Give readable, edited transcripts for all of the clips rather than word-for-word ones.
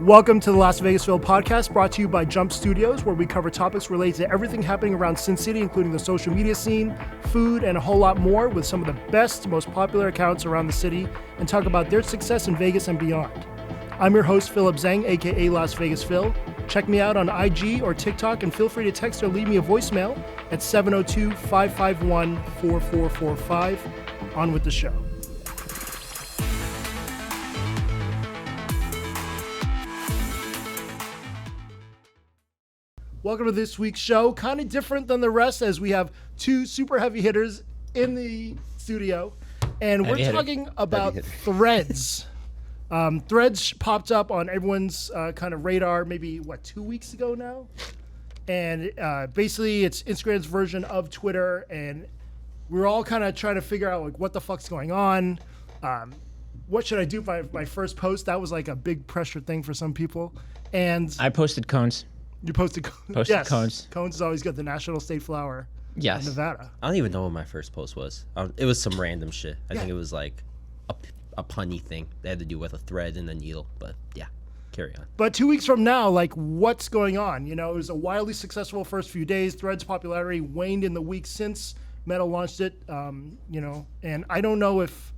Welcome to the Las Vegasville podcast, brought to you by Jump Studios, where we cover topics related to everything happening around Sin City, including the social media scene, food, and a whole lot more, with some of the best, most popular accounts around the city, and talk about their success in Vegas and beyond. I'm your host, Philip Zeng, aka Las Vegas Phil. Check me out on IG or TikTok, and feel free to text or leave me a voicemail at 702-551-4445. On with the show. Welcome to this week's show. Kind of different than the rest, as we have two super heavy hitters in the studio, and we're talking about Threads. Threads popped up on everyone's kind of radar maybe, 2 weeks ago now? And basically it's Instagram's version of Twitter, and we're all kind of trying to figure out what the fuck's going on. What should I do by my first post? That was like a big pressure thing for some people. And I posted cones. You posted cones? Yes. Cones. Cones is always good. The National State Flower. Yes. In Nevada. I don't even know what my first post was. It was some random shit. I think it was like a punny thing that had to do with a thread and a needle. But yeah, carry on. But 2 weeks from now, what's going on? You know, it was a wildly successful first few days. Threads' popularity waned in the weeks since Meta launched it. And I don't know if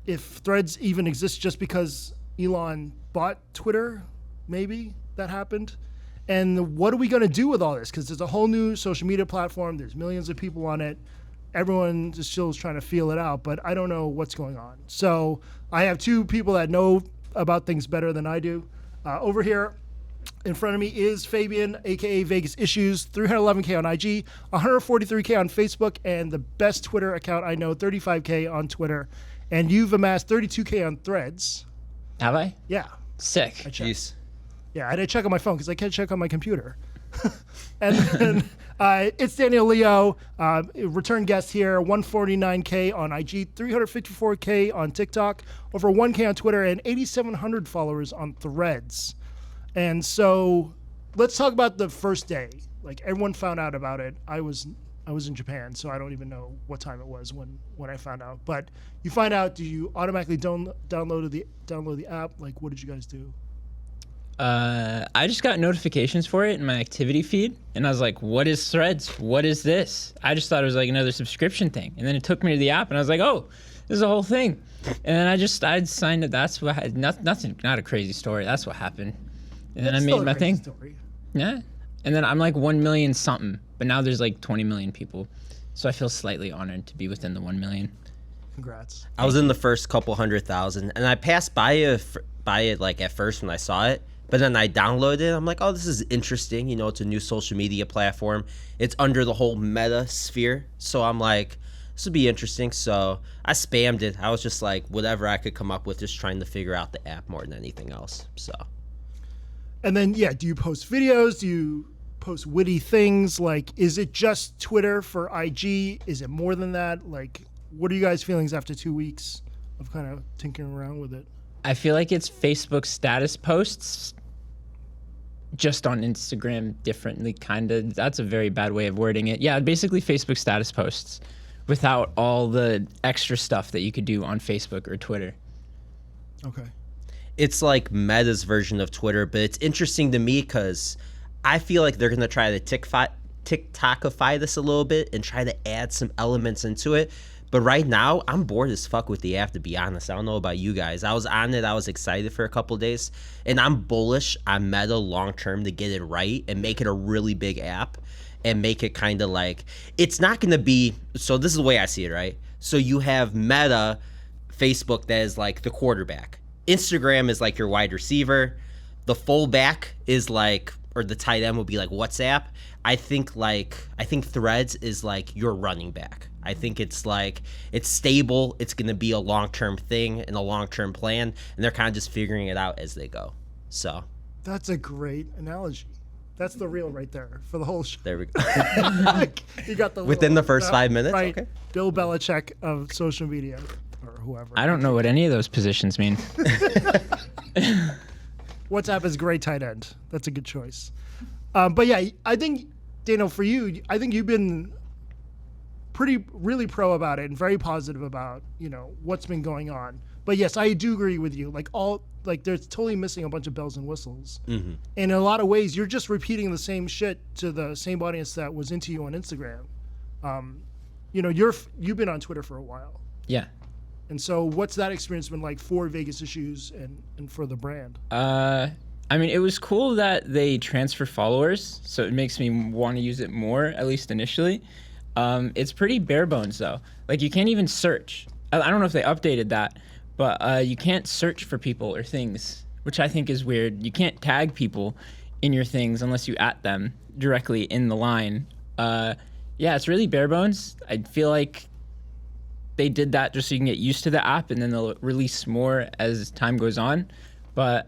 Threads even exists just because Elon bought Twitter. Maybe that happened. And what are we going to do with all this? Because there's a whole new social media platform. There's millions of people on it. Everyone just still is trying to feel it out, but I don't know what's going on. So I have two people that know about things better than I do. Over here in front of me is Fabian, a.k.a. Vegas Issues, 311K on IG, 143K on Facebook, and the best Twitter account I know, 35K on Twitter. And you've amassed 32K on Threads. Have I? Yeah. Sick. Jeez. Yeah, I had to check on my phone because I can't check on my computer. And then it's Daniel Leo, return guest here, 149K on IG, 354K on TikTok, over 1K on Twitter, and 8,700 followers on Threads. And so let's talk about the first day. Everyone found out about it. I was in Japan, so I don't even know what time it was when I found out. But you find out, do you automatically download the app? What did you guys do? I just got notifications for it in my activity feed, and I was like, what is Threads? What is this? I just thought it was another subscription thing. And then it took me to the app, and I was like, oh, this is a whole thing. And then I signed it. That's what, nothing, not a crazy story. That's what happened. And then I made my thing. Story. Yeah. And then I'm 1 million something, but now there's 20 million people. So I feel slightly honored to be within the 1 million. Congrats. I was in the first couple 100,000, and I passed by it at first when I saw it. But then I downloaded it. I'm like, oh, this is interesting. It's a new social media platform. It's under the whole Meta sphere. So I'm like, this would be interesting. So I spammed it. I was just whatever I could come up with, just trying to figure out the app more than anything else. So. And then, do you post videos? Do you post witty things? Is it just Twitter for IG? Is it more than that? What are you guys' feelings after 2 weeks of kind of tinkering around with it? I feel like it's Facebook status posts just on Instagram differently, kind of. That's a very bad way of wording it. Yeah, basically Facebook status posts without all the extra stuff that you could do on Facebook or Twitter. Okay. It's like Meta's version of Twitter, but it's interesting to me because I feel like they're going to try to TikTokify this a little bit and try to add some elements into it. But right now, I'm bored as fuck with the app, to be honest. I don't know about you guys. I was on it. I was excited for a couple of days. And I'm bullish on Meta long-term to get it right and make it a really big app and make it kind of it's not going to be... So this is the way I see it, right? So you have Meta, Facebook, that is the quarterback. Instagram is your wide receiver. The fullback is or the tight end would be WhatsApp. I think Threads is your running back. I think it's it's stable. It's going to be a long-term thing and a long-term plan, and they're kind of just figuring it out as they go. So that's a great analogy. That's the reel right there for the whole show. There we go. You got the within the first 5 minutes. Right. Okay. Bill Belichick of social media, or whoever. I don't know what any of those positions mean. WhatsApp is a great tight end. That's a good choice. But yeah, I think, Daniel, for you, I think you've been really pro about it and very positive about, what's been going on. But yes, I do agree with you. They're totally missing a bunch of bells and whistles. And in a lot of ways, you're just repeating the same shit to the same audience that was into you on Instagram. You've been on Twitter for a while. Yeah. And so what's that experience been like for Vegas Issues and for the brand? I mean, it was cool that they transfer followers, so it makes me want to use it more, at least initially. It's pretty bare bones, though. Like, you can't even search. I don't know if they updated that, but you can't search for people or things, which I think is weird. You can't tag people in your things unless you @ them directly in the line. Yeah, it's really bare bones. I feel like they did that just so you can get used to the app, and then they'll release more as time goes on. But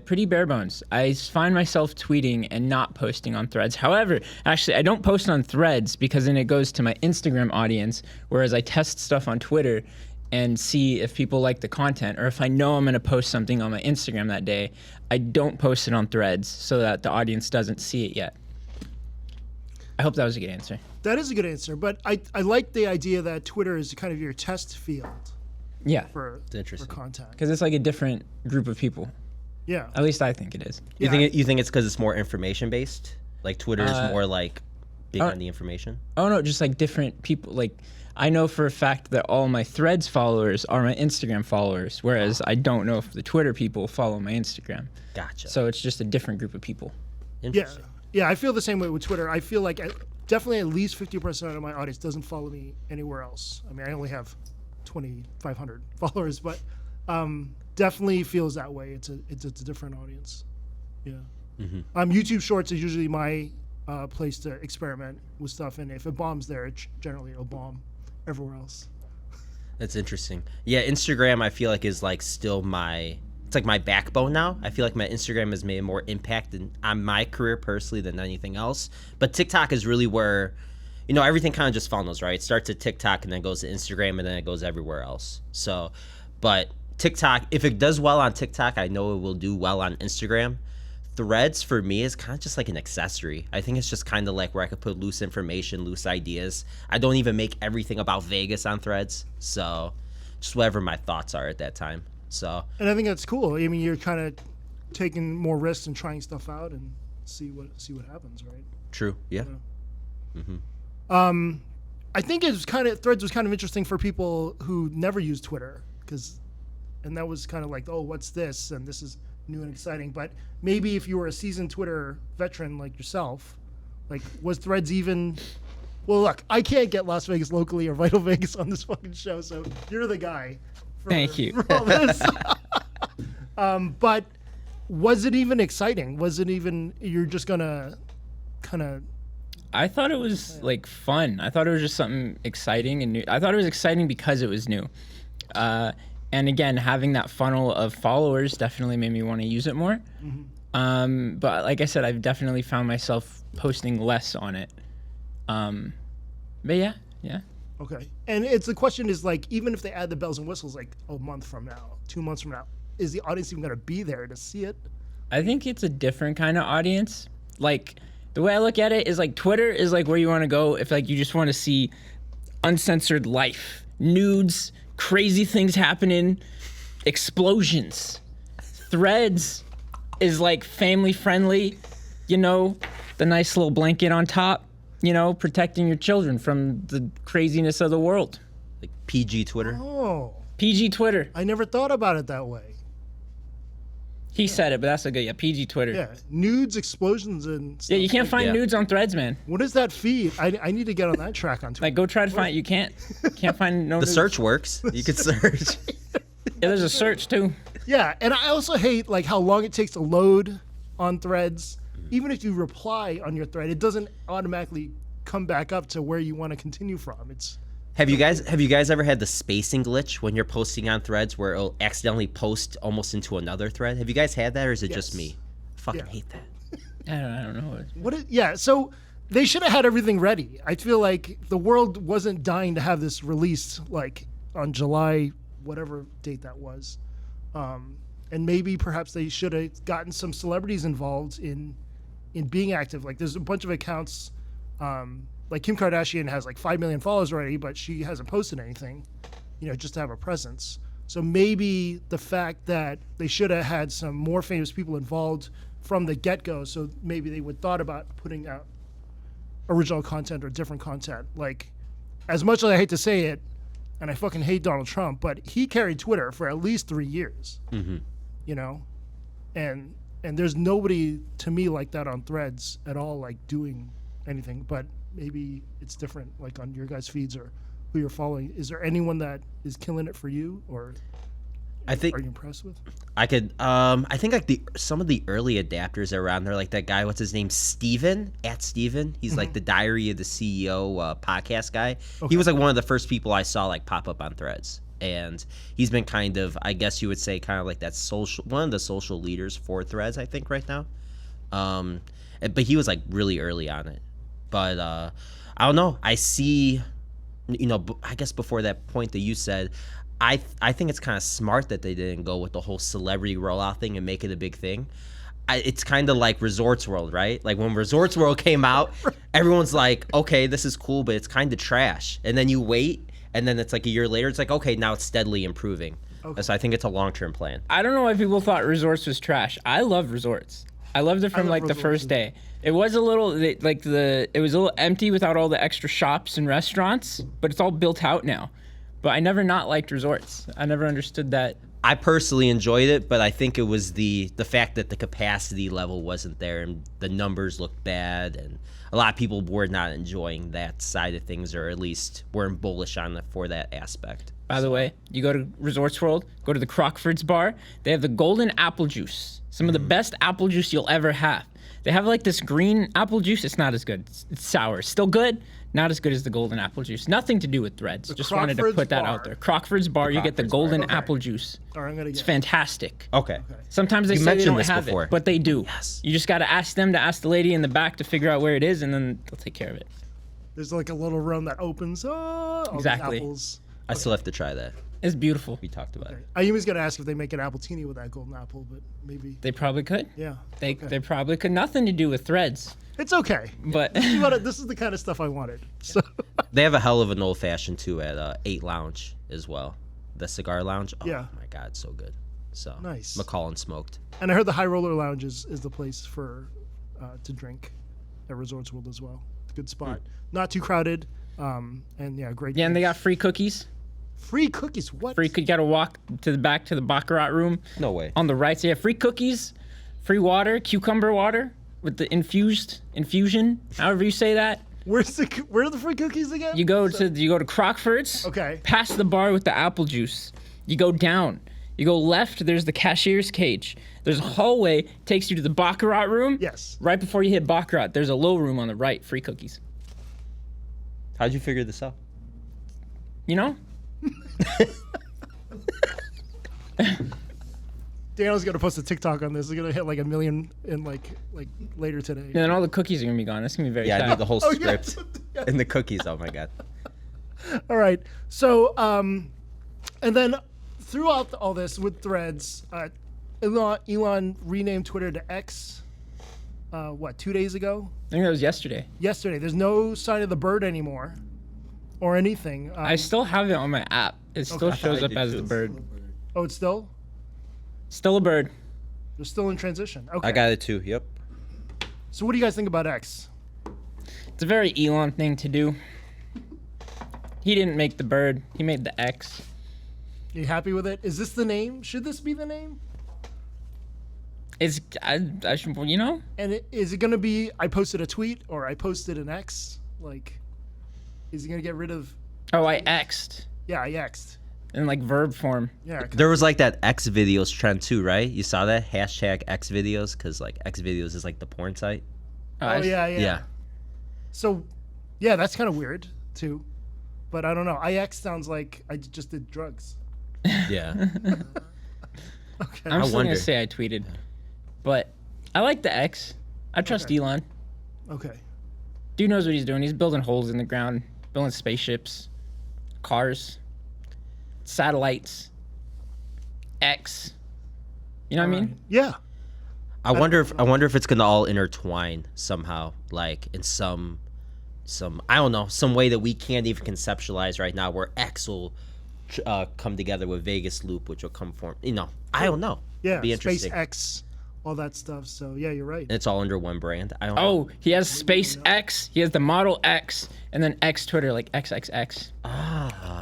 pretty bare bones. I find myself tweeting and not posting on Threads. However, actually, I don't post on Threads because then it goes to my Instagram audience, whereas I test stuff on Twitter and see if people like the content, or if I know I'm going to post something on my Instagram that day, I don't post it on Threads so that the audience doesn't see it yet. I hope that was a good answer. That is a good answer, but I like the idea that Twitter is kind of your test field Yeah, for interesting. content. because it's like a different group of people. Yeah. At least I think it is. You Yeah, think it's because it's more information based? Like Twitter is more like big on the information. Oh no, just like different people. Like, I know for a fact that all my Threads followers are my Instagram followers, whereas I don't know if the Twitter people follow my Instagram. Gotcha. So it's just a different group of people. Yeah. Interesting. Yeah, I feel the same way with Twitter. I feel like definitely at least 50% of my audience doesn't follow me anywhere else. I mean, I only have 2,500 followers, but definitely feels that way. It's a different audience. Yeah. YouTube Shorts is usually my place to experiment with stuff, and if it bombs there, generally it'll bomb everywhere else. That's interesting. Yeah, Instagram I feel like is like still it's like my backbone now. I feel like my Instagram has made more impact on my career personally than anything else. But TikTok is really where, everything kind of just funnels, right? It starts at TikTok and then goes to Instagram and then it goes everywhere else. So, but TikTok, if it does well on TikTok, I know it will do well on Instagram. Threads for me is kind of just like an accessory. I think it's just kind of like where I could put loose information, loose ideas. I don't even make everything about Vegas on Threads. So just whatever my thoughts are at that time. So, And I think that's cool. I mean, you're kind of taking more risks and trying stuff out and see what happens, right? true. Yeah. I think Threads was kind of interesting for people who never use Twitter, and that was kind of like, oh, what's this? And this is new and exciting. But maybe if you were a seasoned Twitter veteran like yourself, like, was Threads even? Well, look, I can't get Las Vegas Locally or Vital Vegas on this fucking show, so you're the guy. Thank you. For all this. But was it even exciting? Was it even? You're just gonna kind of. I thought it was like fun. I thought it was just something exciting and new. I thought it was exciting because it was new. And again, having that funnel of followers definitely made me want to use it more. But like I said, I've definitely found myself posting less on it. But yeah. Okay. And the question is, like, even if they add the bells and whistles like a month from now, 2 months from now, is the audience even going to be there to see it? I think it's a different kind of audience. Like, the way I look at it is like Twitter is like where you want to go if like you just want to see uncensored life, nudes, crazy things happening, explosions. Threads is like family friendly, the nice little blanket on top, protecting your children from the craziness of the world. Like PG Twitter. Oh, PG Twitter. I never thought about it that way. He said it, but that's a good, PG Twitter. Yeah, nudes, explosions, and stuff. Yeah, you can't find Yeah. nudes on Threads, man. What is that feed? I need to get on that track on Twitter. Like, go try to find it. You can't find no The nudes. search works. You could search. Yeah, there's a search too. Yeah, and I also hate like how long it takes to load on Threads. Even if you reply on your thread, it doesn't automatically come back up to where you want to continue from. It's Have you guys ever had the spacing glitch when you're posting on Threads where it'll accidentally post almost into another thread? Have you guys had that, or is it just Yes. me? I fucking Yeah. hate that. I don't know. yeah. So they should have had everything ready. I feel like the world wasn't dying to have this released like on July, whatever date that was, and maybe perhaps they should have gotten some celebrities involved in being active. Like there's a bunch of accounts. Like Kim Kardashian has like 5 million followers already, but she hasn't posted anything, just to have a presence. So maybe the fact that they should have had some more famous people involved from the get-go, so maybe they would thought about putting out original content or different content. Like, as much as I hate to say it, and I fucking hate Donald Trump, but he carried Twitter for at least 3 years. You know, and there's nobody to me like that on Threads at all, like doing anything. But maybe it's different, like on your guys' feeds or who you're following. Is there anyone that is killing it for you, or I think are you impressed with? I could. I think like some of the early adapters around there, like that guy. What's his name? Steven @Steven. He's like the Diary of the CEO podcast guy. He was like one of the first people I saw like pop up on Threads, and he's been kind of, I guess you would say, kind of like that one of the social leaders for Threads, I think, right now. But he was like really early on it. But I don't know. I see. You know, I guess before that point that you said, I think it's kind of smart that they didn't go with the whole celebrity rollout thing and make it a big thing. It's kind of like Resorts World, right? Like when Resorts World came out, everyone's like, okay, this is cool, but it's kind of trash. And then you wait, and then it's like a year later, it's like, okay, now it's steadily improving. So I think it's a long-term plan. I don't know why people thought Resorts was trash. I love Resorts. I loved it from like the Resorts first day. It was a little it was a little empty without all the extra shops and restaurants, but it's all built out now. But I never not liked Resorts. I never understood that. I personally enjoyed it, but I think it was the fact that the capacity level wasn't there and the numbers looked bad, and a lot of people were not enjoying that side of things, or at least weren't bullish on it for that aspect. By the way, you go to Resorts World, go to the Crockford's bar. They have the golden apple juice. Some of the best apple juice you'll ever have. They have like this green apple juice. It's not as good. It's sour. Still good. Not as good as the golden apple juice. Nothing to do with Threads. Just wanted to Crockford's put that bar. out there. Crockford's bar, you get the golden Okay. apple juice. All right, I'm gonna It's get. fantastic. Okay. Sometimes they You say they mentioned don't this have before. it, but they do. Yes. You just got to ask them to ask the lady in the back to figure out where it is, and then they'll take care of it. There's like a little room that opens. All these Exactly. apples. I still have to try that. It's beautiful. We talked about it. I was gonna ask if they make an appletini with that golden apple, but maybe. They probably could. Yeah. They probably could. Nothing to do with Threads, It's okay. but This is the kind of stuff I wanted. So. They have a hell of an old fashioned too at 8 Lounge as well. The cigar lounge. Oh Yeah. my God, so good. So Nice. McCall Smoked. And I heard the High Roller Lounge is the place for to drink at Resorts World as well. Good spot. Not too crowded. And yeah, great. yeah, and they got free cookies. free cookies. What? Free, you got to walk to the back to the baccarat room. No way. On the right, so you have free cookies, free water, cucumber water with the infusion, however you say that. Where are the free cookies again? You go to Crockford's. Okay. Past the bar with the apple juice. You go down. You go left. There's the cashier's cage. There's a hallway takes you to the baccarat room. Yes. Right before you hit baccarat, there's a low room on the right. Free cookies. How'd you figure this out? You know? Daniel's gonna post a TikTok on this. It's gonna hit like 1 million in like later today. And then all the cookies are gonna be gone. That's gonna be very Yeah, I sad. need the whole Oh, yeah. script and the cookies. Oh my God. All right. So, and then throughout all this with Threads, Elon renamed Twitter to X. 2 days ago? I think that was yesterday. Yesterday. There's no sign of the bird anymore, or anything. I still have it on my app. It still I shows thought I up did as too. the bird. Oh, it's still. Still a bird. They're still in transition. Okay. I got it too. Yep. So, what do you guys think about X? It's a very Elon thing to do. He didn't make the bird. He made the X. You happy with it? Is this the name? Should this be the name? It's I should, you know. And is it gonna be? I posted a tweet or I posted an X. Like, is he gonna get rid of? Oh, I X'd Yeah, I X'd. in like verb form. Yeah. There was like that X videos trend too, right? You saw that hashtag X videos because like X videos is like the porn site. Oh yeah. Yeah. So, yeah, that's kind of weird too. But I don't know. IX sounds like I just did drugs. Yeah. Okay. I'm still wonder. gonna say I tweeted, but I like the X. I trust Okay. Elon. Okay. Dude knows what he's doing. He's building holes in the ground, building spaceships, cars, satellites, X. You know what I mean? Yeah. I wonder if it's gonna all intertwine somehow, like in some I don't know, some way that we can't even conceptualize right now, where X will come together with Vegas Loop, which will come from I don't know. Yeah, Be interesting. SpaceX, all that stuff. So yeah, you're right. And it's all under one brand. I don't know. Oh, he has SpaceX. He has the Model X, and then X Twitter, like XXX.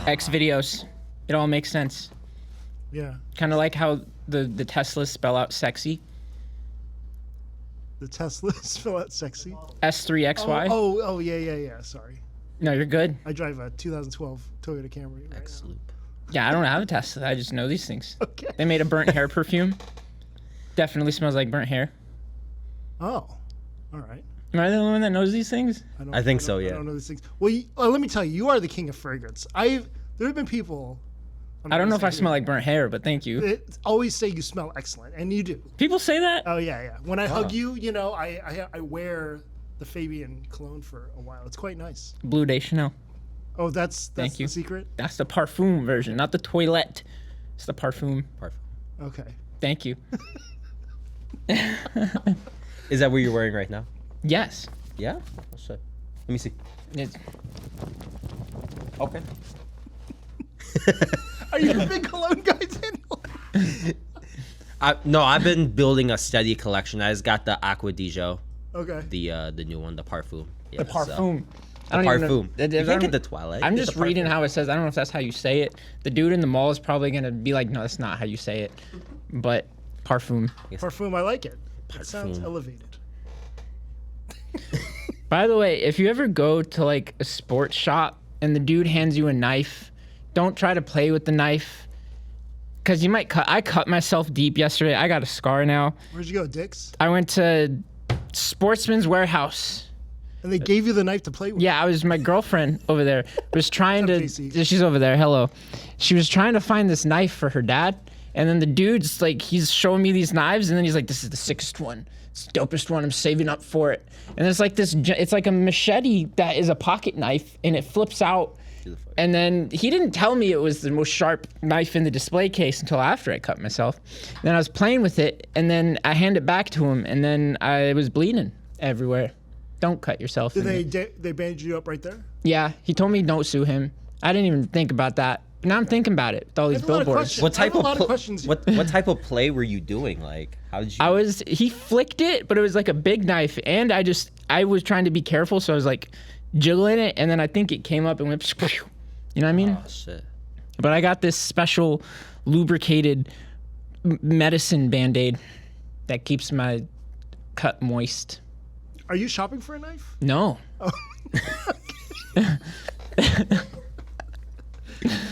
X videos. It all makes sense. Yeah, Kind of like how the Teslas spell out sexy. the Tesla spell out sexy. S3XY. Oh, yeah. Sorry, No, you're good. I drive a 2012 Toyota Camry. Right X now. Loop. Yeah, I don't have a Tesla. I just know these things. Okay. They made a burnt hair perfume. Definitely smells like burnt hair. Oh, all right. Am I the only one that knows these things? I think so, I yeah. don't know these things. Well, let me tell you, you are the king of fragrance. There have been people. I don't know if I smell like burnt hair, but thank you. It always say you smell excellent, and you do. People say that? Oh yeah. When I hug you, I wear the Fabian cologne for a while. It's quite nice. Blue Day Chanel. Oh, that's Thank you. the secret. That's the parfum version, not the toilette. It's the parfum. Perfect. Okay. Thank you. Is that what you're wearing right now? Yes. Yeah. Oh, shit. Let me see. It's, Okay. Are you a big cologne guy, Daniel? No, I've been building a steady collection. I just got the Aqua di Gio, Okay. the new one, the parfum. Yeah, the parfum. I The don't even know- parfum. that- You that- can't get the Twilight. I'm Get just the reading parfum. how it says. I don't know if that's how you say it. The dude in the mall is probably gonna be like, "No, that's not how you say it." But parfum. Parfum, I like it. It sounds Parfum. elevated. By the way, if you ever go to like a sports shop and the dude hands you a knife, don't try to play with the knife, cause you might cut. I cut myself deep yesterday. I got a scar now. Where'd you go, Dick's? I went to Sportsman's Warehouse. And they gave you the knife to play with. Yeah, I was my girlfriend over there was trying What's to. up, JC? She's over there. Hello. She was trying to find this knife for her dad, and then the dude's like, he's showing me these knives, and then he's like, "This is the sickest one. It's the dopest one. I'm saving up for it." And it's like this. It's like a machete that is a pocket knife, and it flips out. And then he didn't tell me it was the most sharp knife in the display case until after I cut myself. Then I was playing with it, and then I hand it back to him, and then I was bleeding everywhere. Don't cut yourself. Did in they bandage you up right there? Yeah, he told me don't sue him. I didn't even think about that. Now I'm thinking about it with all these have a lot of billboards. questions. What I have type a of lot of pl- questions. what type of play were you doing? Like, how did you? He flicked it, but it was like a big knife, and I was trying to be careful, so I was like jiggling it, and then I think it came up and went, you know what I mean? Oh shit. But I got this special lubricated medicine Band-Aid that keeps my cut moist. Are you shopping for a knife? No.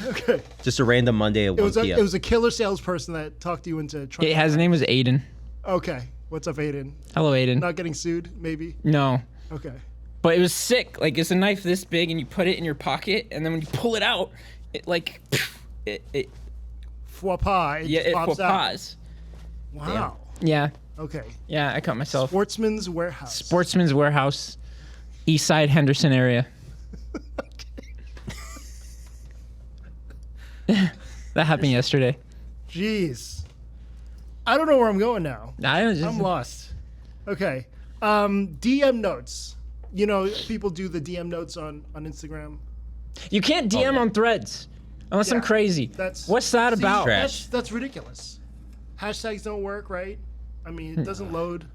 Okay. Just a random Monday at 1 It p.m. was a killer salesperson that talked you into trying. His name was Aiden. Okay. What's up, Aiden? Hello, Aiden. Not getting sued, maybe? No. Okay. But it was sick. Like, it's a knife this big, and you put it in your pocket, and then when you pull it out, it like, it Foie pas. yeah, it pops out. paws. Wow. Yeah, Okay. yeah, I cut myself. Sportsman's Warehouse. Sportsman's Warehouse, East Side Henderson area. That happened yesterday. Jeez. I don't know where I'm going now. I'm I'm lost. Okay. DM notes. You know, people do the DM notes on Instagram. You can't DM yeah. on Threads unless I'm Yeah, crazy. What's that See, about? Trash. That's ridiculous. Hashtags don't work, right? I mean, it doesn't load.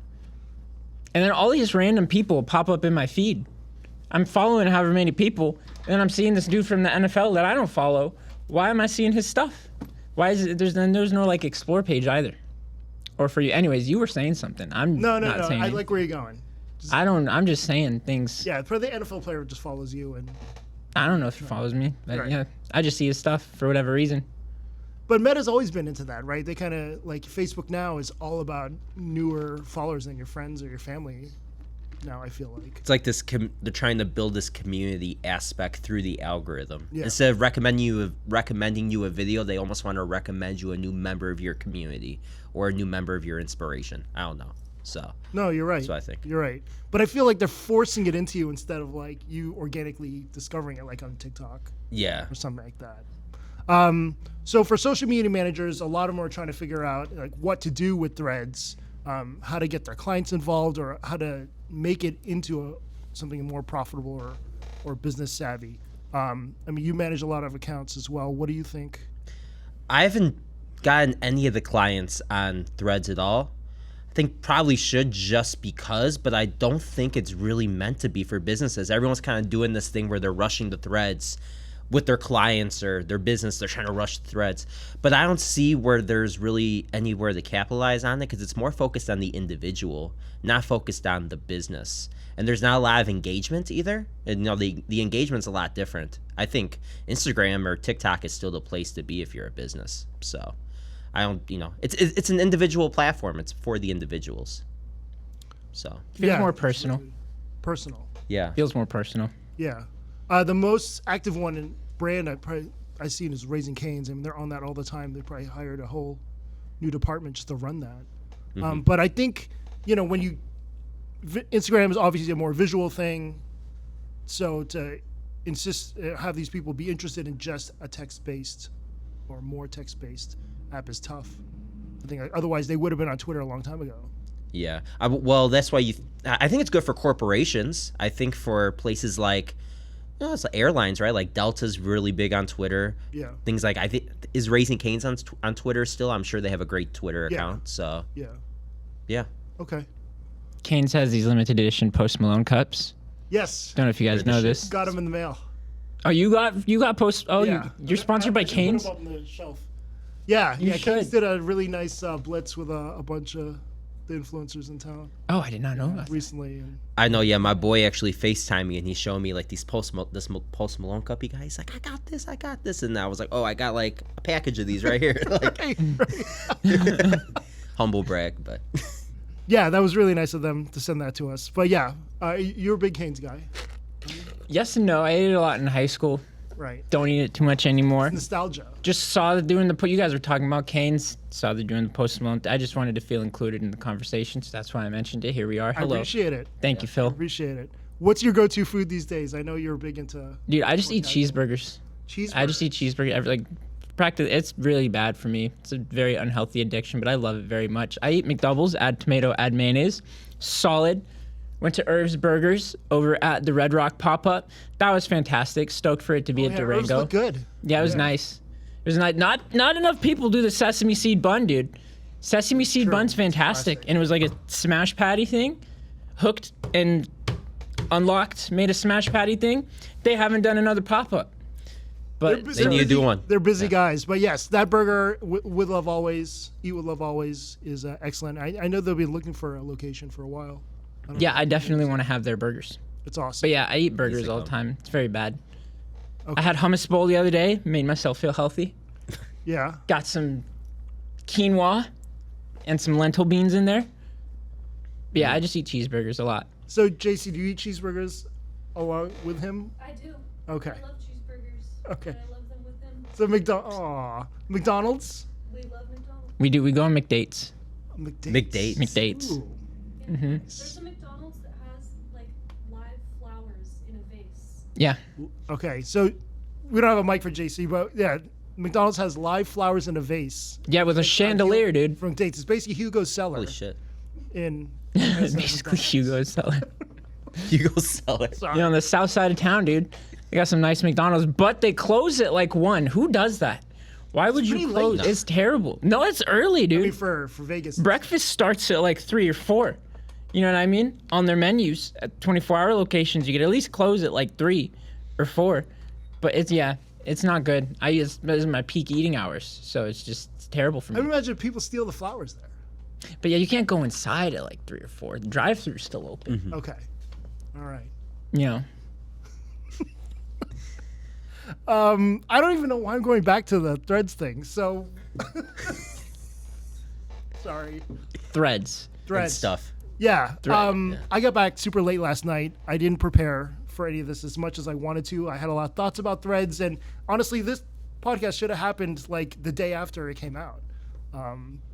And then all these random people pop up in my feed. I'm following however many people, and then I'm seeing this dude from the NFL that I don't follow. Why am I seeing his stuff? Why is it there's no like explore page either? Or for you, anyways, you were saying something. I'm No. not saying I it. like where you're going. I'm just saying things. Yeah, probably the NFL player just follows you, and I don't know if he follows me, but Right. yeah, I just see his stuff for whatever reason. but Meta's always been into that, right? They kind of like Facebook now is all about newer followers than your friends or your family. Now I feel like. It's like this. They're trying to build this community aspect through the algorithm. Yeah. Instead of recommending you a video, they almost want to recommend you a new member of your community or a new member of your inspiration. I don't know. So No, you're right. that's what I think. You're right. But I feel like they're forcing it into you instead of like you organically discovering it, like on TikTok Yeah. or something like that. So for social media managers, a lot of them are trying to figure out like what to do with Threads, how to get their clients involved, or how to make it into something more profitable or business savvy. I mean, you manage a lot of accounts as well. What do you think? I haven't gotten any of the clients on Threads at all. I think probably should just because, but I don't think it's really meant to be for businesses. Everyone's kind of doing this thing where they're rushing the Threads with their clients or their business. They're trying to rush the Threads, but I don't see where there's really anywhere to capitalize on it because it's more focused on the individual, not focused on the business. And there's not a lot of engagement either. And the engagement's a lot different. I think Instagram or TikTok is still the place to be if you're a business. So I don't, it's an individual platform. It's for the individuals. So Feels more personal. Personal. yeah. Feels more personal. Yeah. The most active one in brand I've seen is Raising Cane's. I mean, they're on that all the time. They probably hired a whole new department just to run that. But I think, when Instagram is obviously a more visual thing. So to have these people be interested in just a text-based or more text-based app is tough. I think otherwise they would have been on Twitter a long time ago. Yeah. Well, that's why I think it's good for corporations. I think for places like, it's like airlines, right? Like Delta's really big on Twitter. Yeah. Things like, I think, is Raising Cane's on Twitter still? I'm sure they have a great Twitter Yeah. account. So, Yeah. yeah. Okay. Cane's has these limited edition Post Malone cups. Yes. Don't know if you guys They're the know shit. this. Got them in the mail. Oh, you got Post. Oh, Yeah. you're sponsored by I just Cane's. Put them up on the shelf. Yeah. You yeah. Cane's should. did a really nice blitz with a bunch of the influencers in town Oh, I did not know that. recently. And I know, yeah. My boy actually FaceTimed me and he showed me like these Post Malone cup he got. He's like, I got this. And I was like, oh, I got like a package of these right here. Like, humble brag, but. yeah, that was really nice of them to send that to us. But yeah, you're a big Cane's guy, Yes and no. I ate it a lot in high school. right? Don't eat it too much anymore. Nostalgia. Just saw that doing you guys were talking about Cane's. Saw they're doing the Post Malone. I just wanted to feel included in the conversation, so that's why I mentioned it. Here we are. I Hello. appreciate it. Thank you, Phil. Appreciate it. What's your go-to food these days? I know you're big into Dude, I just eat cheeseburgers. cheeseburgers. I just eat cheeseburger. Practically, it's really bad for me. It's a very unhealthy addiction, but I love it very much. I eat McDoubles, add tomato, add mayonnaise. Solid. Went to Irv's Burgers over at the Red Rock pop-up. That was fantastic. Stoked for it to be at Yeah, Herbs Durango. look good. Yeah, it was nice. It was not enough people do the sesame seed bun, dude. Sesame seed bun's fantastic, classic. and it was like a smash patty thing, hooked and unlocked, made a smash patty thing. They haven't done another pop-up, but They need to do one. They're busy guys, but yes, that burger with Love Always, Eat with Love Always is excellent. I know they'll be looking for a location for a while. yeah, I definitely want to have their burgers. It's awesome. But yeah, I eat burgers all the time. It's very bad. I had hummus bowl the other day, made myself feel healthy. Yeah. Got some quinoa and some lentil beans in there. But yeah, I just eat cheeseburgers a lot. So JC, do you eat cheeseburgers along with him? I do. Okay. I love cheeseburgers. Okay. And I love them with him. So McDonald's. We love McDonald's. We go on McDates. McDates. McDates. Ooh. There's a McDonald's that has like live flowers in a vase. Yeah. Okay, so we don't have a mic for JC, but yeah, McDonald's has live flowers in a vase Yeah, with a chandelier, dude. from dates. It's basically Hugo's cellar Holy shit. in Basically Hugo's cellar. You go sell it. You know, on the south side of town, dude. They got some nice McDonald's, but they close at like 1. Who does that? Why would you pretty close? late. It's terrible. No, it's early, I dude. mean, for Vegas. Breakfast starts at like 3 or 4. You know what I mean? On their menus at 24-hour locations, you could at least close at like 3 or 4. But it's not good. Those are my peak eating hours, so it's terrible for I me. imagine people steal the flowers there. But yeah, you can't go inside at like 3 or 4. The drive-thru's still open. Okay, all right. You know. I don't even know why I'm going back to the Threads thing. So, sorry. Threads. And Threads. stuff. Yeah. Yeah. I got back super late last night. I didn't prepare for any of this as much as I wanted to. I had a lot of thoughts about Threads, and honestly, this podcast should have happened like the day after it came out.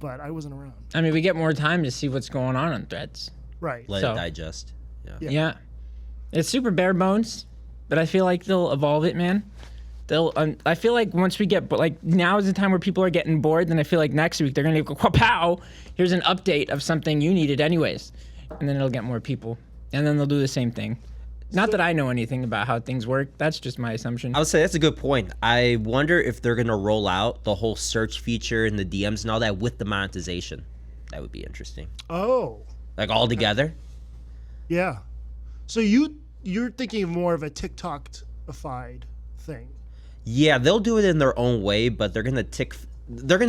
But I wasn't around. I mean, we get more time to see what's going on Threads. Right. Let So- it digest. Yeah. Yeah. It's super bare bones, but I feel like they'll evolve it, man. I feel like once we get, but like now is the time where people are getting bored. Then I feel like next week they're gonna go, pow, here's an update of something you needed anyways, and then it'll get more people, and then they'll do the same thing. Not that I know anything about how things work. That's just my assumption. I would say that's a good point. I wonder if they're gonna roll out the whole search feature and the DMs and all that with the monetization. That would be interesting. Oh, Like all together. yeah. So you're thinking of more of a TikTok-ified thing. Yeah, they'll do it in their own way, but they're gonna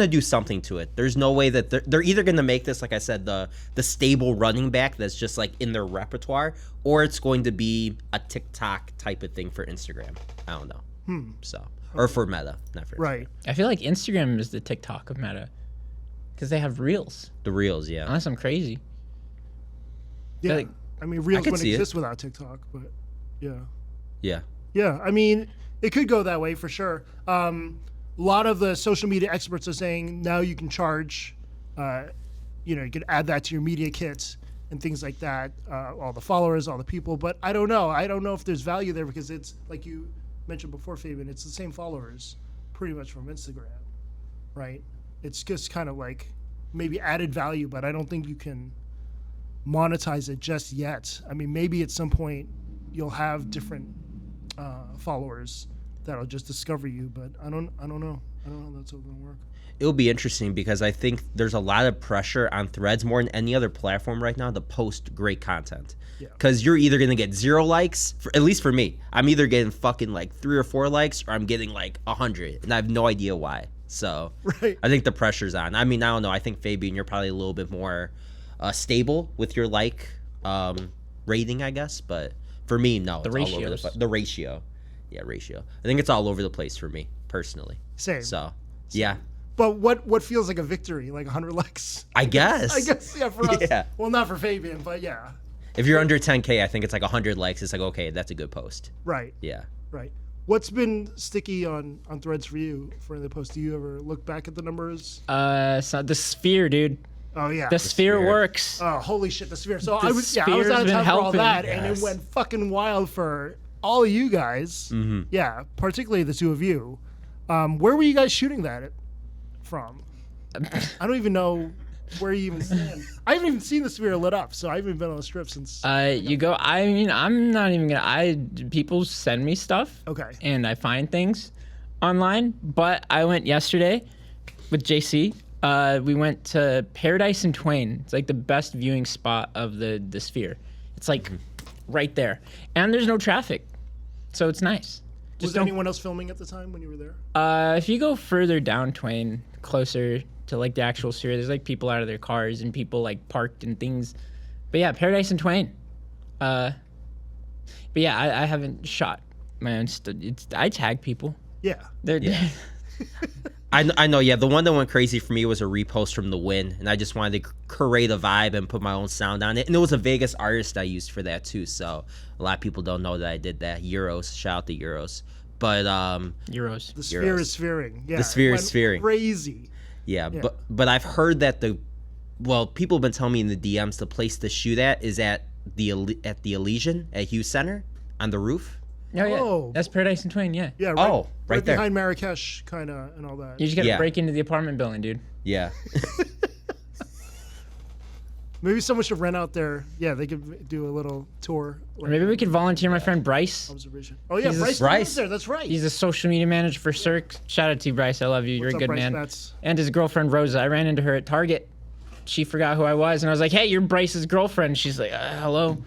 do something to it. There's no way that they're either gonna make this, like I said, the stable running back that's just like in their repertoire, or it's going to be a TikTok type of thing for Instagram. I don't know. So or for Meta, not for Instagram. Right. I feel like Instagram is the TikTok of Meta because they have Reels. The Reels, yeah. Unless I'm crazy. Yeah. like- I mean, Reels could wouldn't see it. exist without TikTok, but yeah. Yeah. Yeah, I mean, it could go that way for sure. A lot of the social media experts are saying now you can charge, you can add that to your media kit and things like that, all the followers, all the people. But I don't know. I don't know if there's value there because it's, like you mentioned before, Fabian, it's the same followers pretty much from Instagram, right? It's just kind of like maybe added value, but I don't think you can monetize it just yet. I mean, maybe at some point you'll have different followers that'll just discover you, but I don't know. I don't know how that's going to work. It'll be interesting because I think there's a lot of pressure on Threads more than any other platform right now to post great content. Yeah. Because you're either gonna get 0 likes, at least for me. I'm either getting fucking like 3 or 4 likes, or I'm getting like 100, and I have no idea why. So Right. I think the pressure's on. I mean, I don't know. I think Fabian, you're probably a little bit more stable with your rating, I guess. But for me, no. The it's all over ratios. the ratio. Yeah, ratio. I think it's all over the place for me personally. Same. So yeah, But what feels like a victory, like 100 likes? I guess. I guess, yeah, for us. Yeah. Well, not for Fabian, but yeah. If you're under 10K, I think it's like 100 likes. It's like, okay, that's a good post. Right, Yeah. right. What's been sticky on Threads for you for the post? Do you ever look back at the numbers? So the sphere, dude. Oh, yeah. The sphere sphere. works. Oh, holy shit, the sphere. So The I was sphere's out of been time for all helping. that, and it Yes. went fucking wild for all of you guys. Mm-hmm. Yeah, particularly the two of you. Where were you guys shooting that from? I don't even know where you even stand. I haven't even seen the sphere lit up, so I haven't been on the strip since. You go. I mean, I'm not even gonna. People send me stuff. Okay. And I find things online. But I went yesterday with JC. We went to Paradise and Twain. It's like the best viewing spot of the sphere. It's like right there, and there's no traffic, so it's nice. Was Just there don't. anyone else filming at the time when you were there? If you go further down Twain, closer to like the actual sphere, there's like people out of their cars and people like parked and things. But yeah, Paradise and Twain. But yeah, I haven't shot my own I tag people. Yeah. They're Yeah. I know, yeah. The one that went crazy for me was a repost from The Win, and I just wanted to create a vibe and put my own sound on it. And it was a Vegas artist I used for that too, so a lot of people don't know that I did that. Euros, shout out to Euros. But Euros. The sphere Euros. is sphering. Yeah. The sphere it is went sphering. Crazy. yeah, but I've heard that people have been telling me in the DMs the place to shoot at is at the Elysian at Hughes Center on the roof. Oh yeah, Oh. that's Paradise and Twain. Yeah. Yeah. Oh, right there. behind Marrakesh, kind of, and all that. You just gotta Yeah. break into the apartment building, dude. Yeah. Maybe someone should rent out there. Yeah, they could do a little tour. Or maybe we could volunteer my friend Bryce. Observation. Oh yeah, He's a- Bryce. Bryce. lives there. That's right. He's a social media manager for Cirque. Shout out to you, Bryce. I love you. You're What's a up, good Bryce man. Betts? And his girlfriend Rosa. I ran into her at Target. She forgot who I was, and I was like, "Hey, you're Bryce's girlfriend." She's like, "Hello."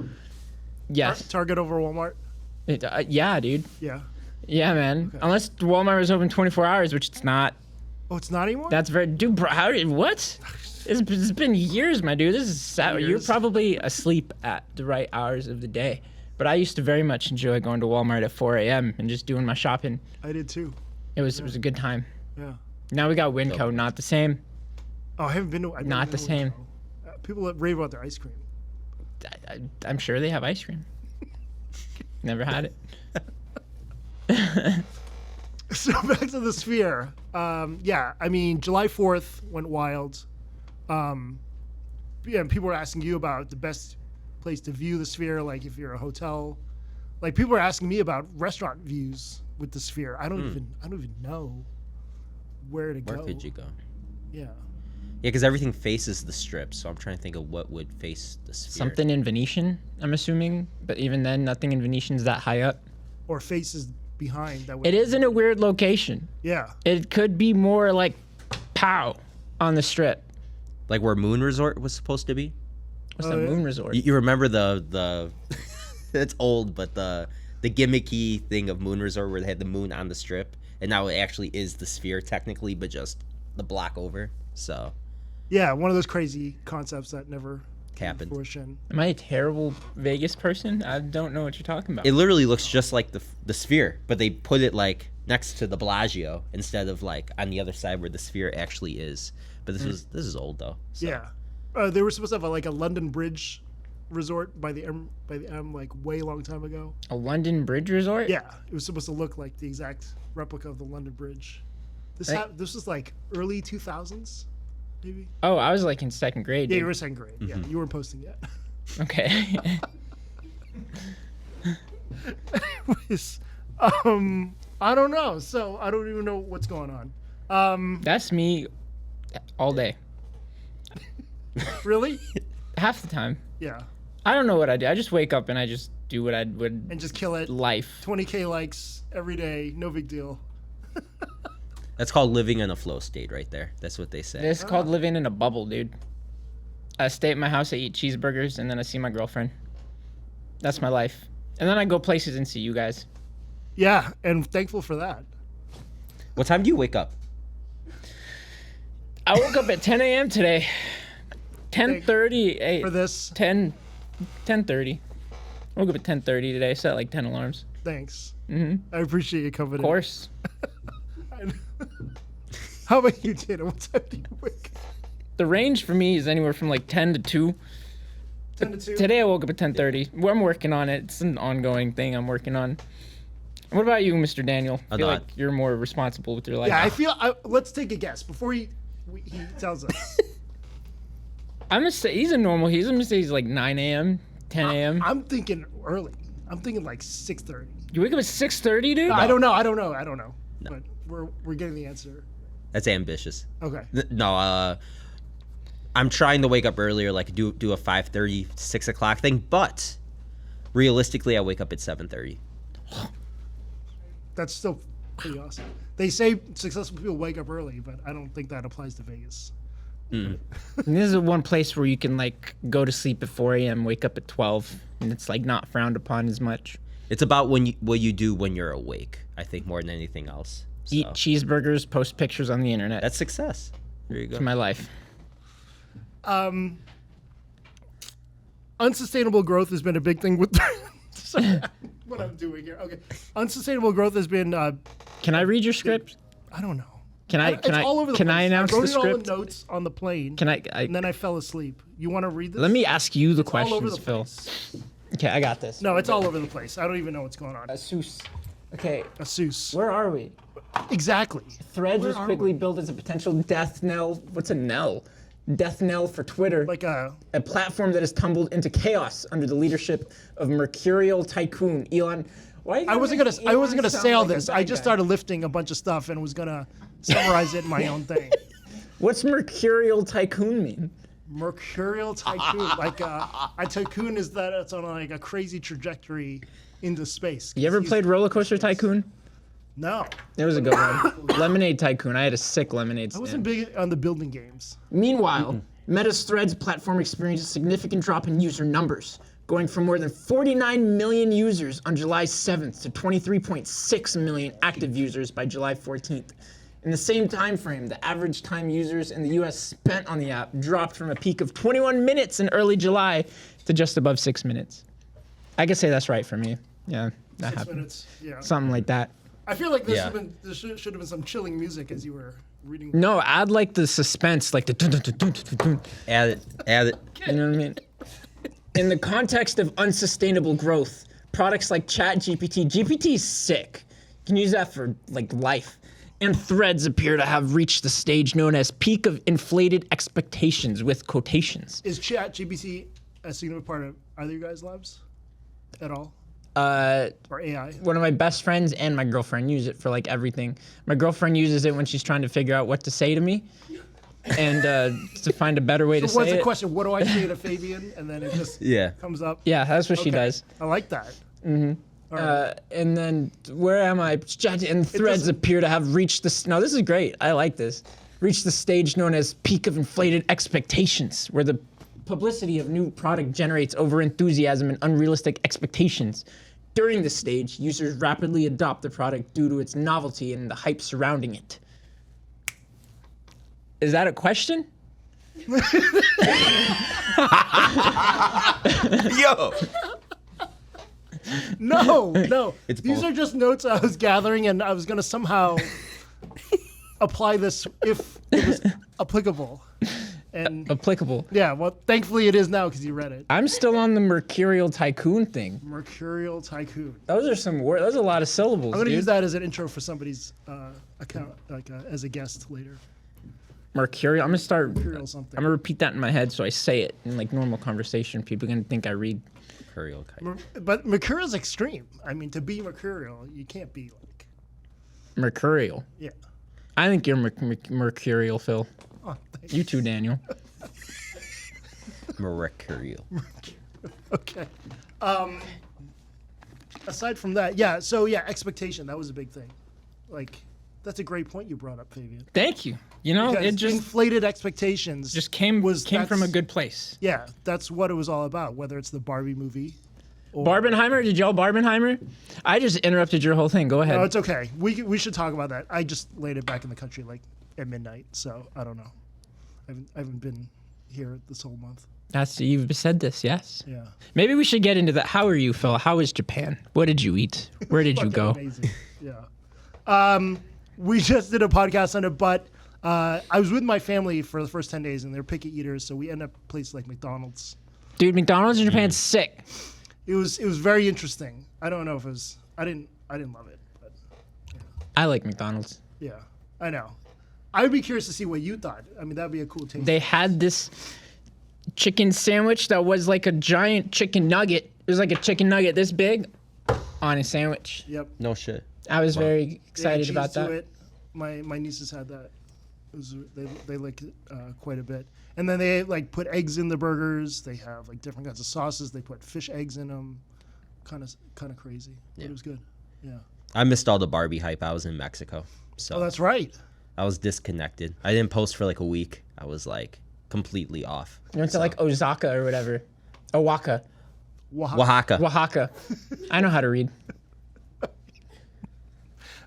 Yes. Target over Walmart. Yeah, dude. Yeah. Yeah, man. Unless Walmart was open 24 hours, which it's not. Oh, it's not anymore. That's very. Dude, bro, what? It's been years, my dude. This is sad. You're Years. probably asleep at the right hours of the day. But I used to very much enjoy going to Walmart at 4 a.m. and just doing my shopping. I did too. It was a good time. Yeah. Now we got Winco, not the same. Oh, I haven't been to. I've never Not been the to same. Winco. People that rave about their ice cream. I'm sure they have ice cream. Never had it. So back to the sphere. Yeah, I mean, July 4th went wild. Yeah, people were asking you about the best place to view the sphere, like if you're a hotel. Like people are asking me about restaurant views with the sphere. I don't even know where to Where go. could you go? Yeah. Yeah, because everything faces the strip, so I'm trying to think of what would face the sphere. Something in Venetian, I'm assuming, but even then, nothing in Venetian's that high up. Or faces behind. That would. It is in a weird location. Yeah. It could be more like pow on the strip. Like where Moon Resort was supposed to be. What's the yeah. Moon Resort? You remember the it's old, but the gimmicky thing of Moon Resort where they had the moon on the strip, and now it actually is the sphere technically, but just the block over. So Yeah, one of those crazy concepts that never came to happened. fruition. Am I a terrible Vegas person? I don't know what you're talking about. It literally looks just like the sphere, but they put it like next to the Bellagio instead of like on the other side where the sphere actually is. But this is old though. So. Yeah. They were supposed to have like a London Bridge resort by the M like way long time ago. A London Bridge Resort? Yeah, it was supposed to look like the exact replica of the London Bridge. This Right. this was like early 2000s, maybe. Oh, I was like in second grade. Yeah, dude. you were second grade. Yeah, you weren't posting yet. Okay. Anyways, I don't know. So I don't even know what's going on. That's me all day. Really? Half the time. Yeah, I don't know what I do. I just wake up and I just do what I would and just kill it. life. 20K likes every day, no big deal. That's called living in a flow state right there. That's what they say. It's called living in a bubble, dude. I stay at my house, I eat cheeseburgers, and then I see my girlfriend. That's my life. And then I go places and see you guys. Yeah, and thankful for that. What time do you wake up? I woke up at 10 a.m. today. 10:30. For this, 10:30. I woke up at 10:30 today. Set like 10 alarms. thanks. Mm-hmm. I appreciate you coming Of course. in. How about you, Dana? What time do you wake up? The range for me is anywhere from like 10 to 2. 10 to 2? Today I woke up at 10:30. Well, I'm working on it. It's an ongoing thing I'm working on. What about you, Mr. Daniel? I feel no, like you're more responsible with your life. Yeah, I feel. Let's take a guess before he tells us. I'm gonna say he's a normal. He's gonna say he's like 9 a.m., 10 a.m. I'm thinking early. I'm thinking like 6:30. You wake up at 6:30, dude? I don't know. But we're getting the answer. That's ambitious. Okay. No, I'm trying to wake up earlier, like do a 5:30, 6 o'clock thing, but realistically, I wake up at 7:30. That's still pretty awesome. They say successful people wake up early, but I don't think that applies to Vegas. And this is one place where you can like go to sleep at 4 a.m., wake up at 12, and it's like not frowned upon as much. It's about what you do when you're awake, I think, more than anything else. So, Eat cheeseburgers, post pictures on the internet. that's success. There you go. That's my life. Unsustainable growth has been a big thing with. Sorry, what I'm doing here. Okay. Unsustainable growth has been. Can I read your script? I don't know. Can I? It's all over the Can place. I announce wrote the it all in script? notes on the plane, Can I? and then I fell asleep. You want to read this? Let me ask you the All over questions, the Phil. place. Okay, I got this. No, it's all over the place. I don't even know what's going on. Seuss. Okay, Asus. where are we? Exactly. Threads Where was are quickly we? built as a potential death knell. What's a knell? Death knell for Twitter. Like a. A platform that has tumbled into chaos under the leadership of mercurial tycoon Elon. Why? I wasn't gonna say all this. I just started lifting a bunch of stuff and was gonna summarize it in my own thing. What's mercurial tycoon mean? Mercurial tycoon, like a tycoon is that it's on like a crazy trajectory into space. You ever played Roller Coaster Tycoon? No, It was a good one. Lemonade Tycoon. I had a sick lemonade I stand. wasn't big on the building games. Meanwhile, Meta's Threads platform experienced a significant drop in user numbers, going from more than 49 million users on July 7th to 23.6 million active users by July 14th. In the same time frame, the average time users in the US spent on the app dropped from a peak of 21 minutes in early July to just above 6 minutes. I could say that's right for me. Yeah, that 6 happened. minutes. Yeah. Something like that. I feel like Yeah. there should have been some chilling music as you were reading. No, add like the suspense, like the dun dun dun dun dun dun. Add it. You know what I mean? In the context of unsustainable growth, products like ChatGPT, GPT is sick. You can use that for like life. And Threads appear to have reached the stage known as peak of inflated expectations with quotations. Is ChatGPT a significant part of either of you guys' lives at all, Uh, or AI? one of my best friends and my girlfriend use it for like everything. My girlfriend uses it when she's trying to figure out what to say to me. and to find a better way to So what's say the it. question? What do I say to Fabian? And then it just Yeah. comes up. Yeah, that's what she Okay. does. I like that. All right. And then where am I? And threads doesn't- appear to have reached this. No, this is great. I like this. Reached the stage known as peak of inflated expectations, where the publicity of new product generates over enthusiasm and unrealistic expectations. During this stage, users rapidly adopt the product due to its novelty and the hype surrounding it. Is that a question? Yo. No. It's These both. are just notes I was gathering, and I was going to somehow apply this if it was applicable. And Applicable. yeah, well, thankfully it is now because you read it. I'm still on the Mercurial Tycoon thing. Mercurial Tycoon. Those are some words. Those are a lot of syllables, I'm going to dude. use that as an intro for somebody's account, like as a guest later. Mercurial. I'm gonna start. Mercurial something. I'm gonna repeat that in my head so I say it in like normal conversation. People are gonna think I read. Mercurial kite. But Mercurial's extreme. I mean, to be Mercurial, you can't be like, Mercurial. yeah. I think you're Mercurial, Phil. Oh, thanks. You too, Daniel. Mercurial. Okay. Aside from that, yeah. So yeah, expectation. That was a big thing. Like, that's a great point you brought up, Fabian. Thank you. You know, Because it just inflated expectations came from a that's- good place. Yeah, that's what it was all about. Whether it's the Barbie movie. Or, Barbenheimer, did y'all Barbenheimer? I just interrupted your whole thing. Go ahead. No, it's okay. We should talk about that. I just laid it back in the country like at midnight, so I don't know. I haven't been here this whole month. You've said this, yes. Yeah. Maybe we should get into that. How are you, Phil? How is Japan? What did you eat? Where did you Fucking go? Amazing. Yeah. We just did a podcast on it, but I was with my family for the first 10 days, and they're picky eaters, so we end up places like McDonald's. Dude, McDonald's in Japan's sick. It was very interesting. I don't know if it was. I didn't love it, but I like McDonald's. yeah, I know. I would be curious to see what you thought. I mean, that'd be a cool taste. They had this chicken sandwich that was like a giant chicken nugget. It was like a chicken nugget this big on a sandwich. Yep. No shit. I was very They had excited cheese about to that. it. My nieces had that. It was, they liked it quite a bit. And then they like put eggs in the burgers. They have like different kinds of sauces. They put fish eggs in them. Kind of crazy. But Yeah. it was good. Yeah. I missed all the Barbie hype. I was in Mexico, so Oh, that's right. I was disconnected. I didn't post for like a week. I was like completely off. You went to like Osaka or whatever. Oaxaca. Oaxaca. Oaxaca. I know how to read.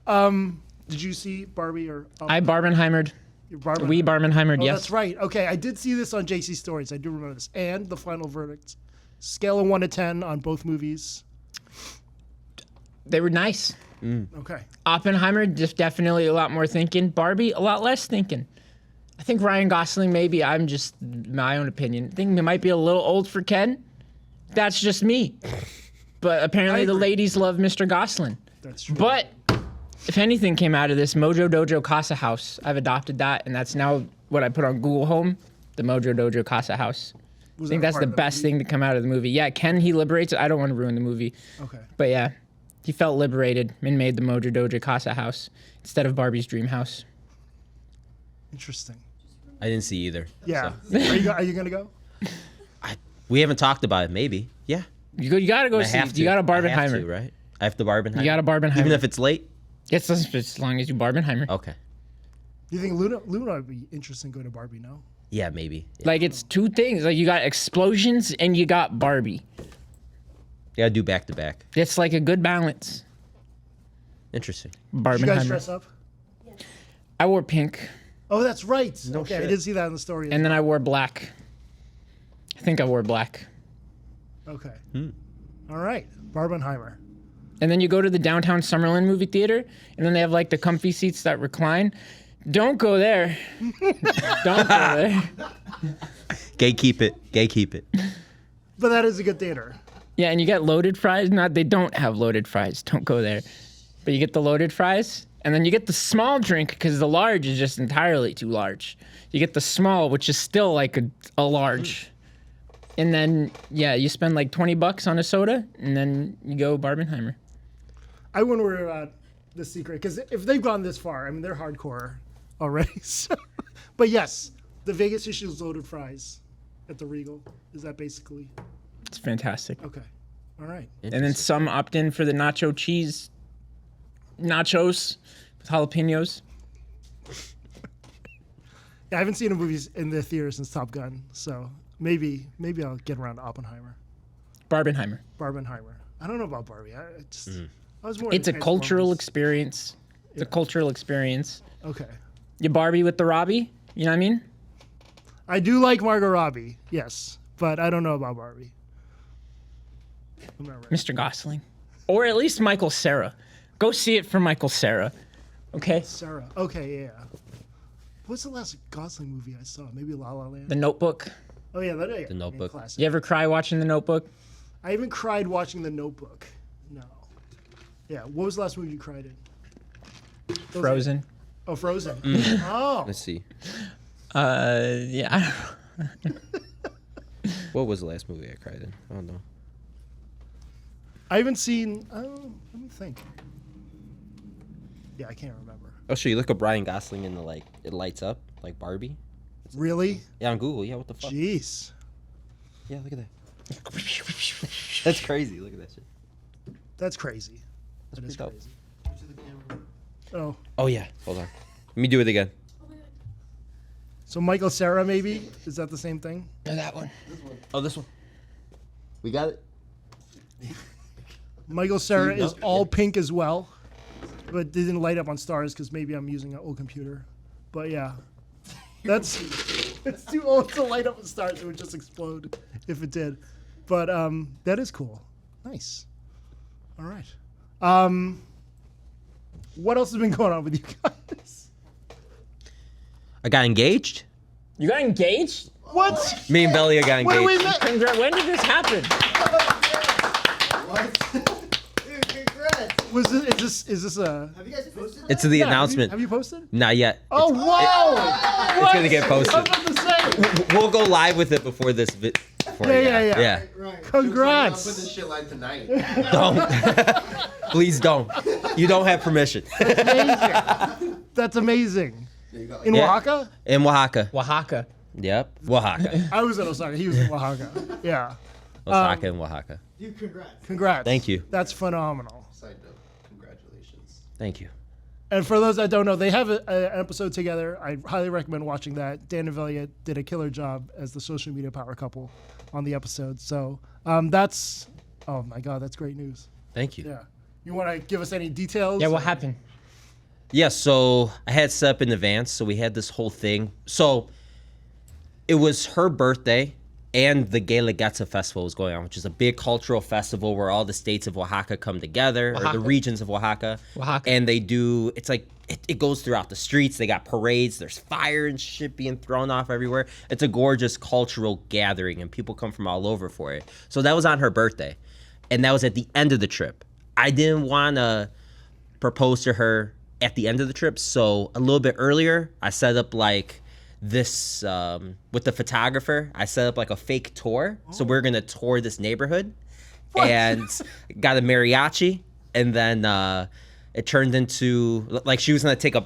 Did you see Barbie or I Barbenheimered. Barbie? We Barbenheimered, Oh, yes. that's right. Okay, I did see this on JC Stories. I do remember this. And the final verdict. Scale of 1 to 10 on both movies. They were nice. Okay. Oppenheimer, just definitely a lot more thinking. Barbie, a lot less thinking. I think Ryan Gosling, maybe, I'm just my own opinion. I think he might be a little old for Ken. That's just me. But apparently the agree. ladies love Mr. Gosling. That's true. But if anything came out of this, Mojo Dojo Casa House, I've adopted that, and that's now what I put on Google Home, the Mojo Dojo Casa House. I think that's the best thing to come out of the movie. Yeah, Ken, he liberates it. I don't want to ruin the movie. Okay. But yeah, he felt liberated and made the Mojo Dojo Casa House instead of Barbie's dream house. Interesting. I didn't see either. Yeah. so. Are you gonna go? We haven't talked about it. Maybe. Yeah. You gotta go I see. have to. You got a I have Barbenheimer. to, right? I have to Barbenheimer. You got a Barbenheimer. Even if it's late. It's as long as you Barbenheimer. Okay. Do you think Luna would be interested in going to Barbie? No. Yeah, maybe. Yeah. Like it's two things. Like you got explosions and you got Barbie. You gotta do back to back. It's like a good balance. Interesting. Did you guys Barbenheimer. dress up? I wore pink Oh, that's right. Okay, I shit. did see that in the story. and then I wore black. I think I wore black. Okay. All right. Barbenheimer. And then you go to the downtown Summerlin movie theater, and then they have like the comfy seats that recline. Don't go there. Don't go there. Gatekeep it. Gatekeep it. But that is a good theater. Yeah, and you get loaded fries. Not they don't have loaded fries. Don't go there. But you get the loaded fries, and then you get the small drink because the large is just entirely too large. You get the small, which is still like a large. And then yeah, you spend like $20 on a soda, and then you go Barbenheimer. I wouldn't worry about the secret because if they've gone this far, I mean they're hardcore already. So. But yes, The Vegas issue is loaded fries at the Regal. Is that basically? It's fantastic. Okay. All right. And then some opt in for the nacho cheese nachos with jalapenos. Yeah, I haven't seen a movie in the theater since Top Gun, so maybe I'll get around to Oppenheimer. Barbenheimer. Barbenheimer. I don't know about Barbie. I was more. It's a into cultural Transformers. experience. It's a cultural experience. Okay. You Barbie with the Robbie, you know what I mean? I do like Margot Robbie, yes, but I don't know about Barbie. I'm not ready. Mr. Gosling. Or at least Michael Cera. Go see it for Michael Cera. Okay? Sarah. Okay, yeah. What's the last Gosling movie I saw? Maybe La La Land. The Notebook. Oh yeah, that. Yeah, The Notebook. classic. You ever cry watching The Notebook? I even cried watching The Notebook. No. Yeah. What was the last movie you cried in? Frozen. Oh, Frozen. Mm. Oh. Let's see. Yeah, I don't know. What was the last movie I cried in? I don't know. I haven't seen. Oh, let me think. Yeah, I can't remember. Oh, sure. You look up Ryan Gosling and it lights up like Barbie. Really? Yeah, on Google. Yeah, what the fuck? Jeez. Yeah, look at that. That's crazy. Look at that shit. That's crazy. That is pretty dope. crazy. Oh, Oh yeah. Hold on. Let me do it again. Oh my god. so Michael Cera maybe? Is that the same thing? Or that one. Oh, this one. We got it. Michael Cera See, no? is all pink as well, but didn't light up on stars because maybe I'm using an old computer. But yeah, that's it's too old to light up on stars. It would just explode if it did. But that is cool. Nice. All right. What else has been going on with you guys? I got engaged. You got engaged? What? Me and Belia got engaged. Wait, wait, When did this happen? was this is this a? Have you guys posted? It's the Yeah, announcement. Have you posted? Not yet. Oh wow! It's gonna get I was posted. about to say. We'll go live with it before this. Yeah. Yeah. Right. Congrats. I'll put this shit live tonight. Don't. Please don't. You don't have permission. That's amazing. There you go. In Yeah. Oaxaca? In Oaxaca. Oaxaca. Yep. Oaxaca. I was in Osaka. He was in Oaxaca. Yeah. Osaka and Oaxaca. Dude, congrats. Congrats. Thank you. That's phenomenal. Side note, congratulations. Thank you. And for those that don't know, they have an episode together. I highly recommend watching that. Dan and Velia did a killer job as the social media power couple on the episode. So that's, oh my God, that's great news. Thank you. Yeah. You want to give us any details? Yeah, what happened? Yeah, so I had set up in advance, so we had this whole thing. So it was her birthday, and the Guelaguetza Festival was going on, which is a big cultural festival where all the states of Oaxaca come together, or Oaxaca. the regions of Oaxaca. Oaxaca. And they do, it's like, it goes throughout the streets. They got parades. There's fire and shit being thrown off everywhere. It's a gorgeous cultural gathering, and people come from all over for it. So that was on her birthday, and that was at the end of the trip. I didn't want to propose to her at the end of the trip, so a little bit earlier, I set up like this with the photographer. I set up like a fake tour, so we're gonna tour this neighborhood, and got a mariachi, and then it turned into like she was gonna take a.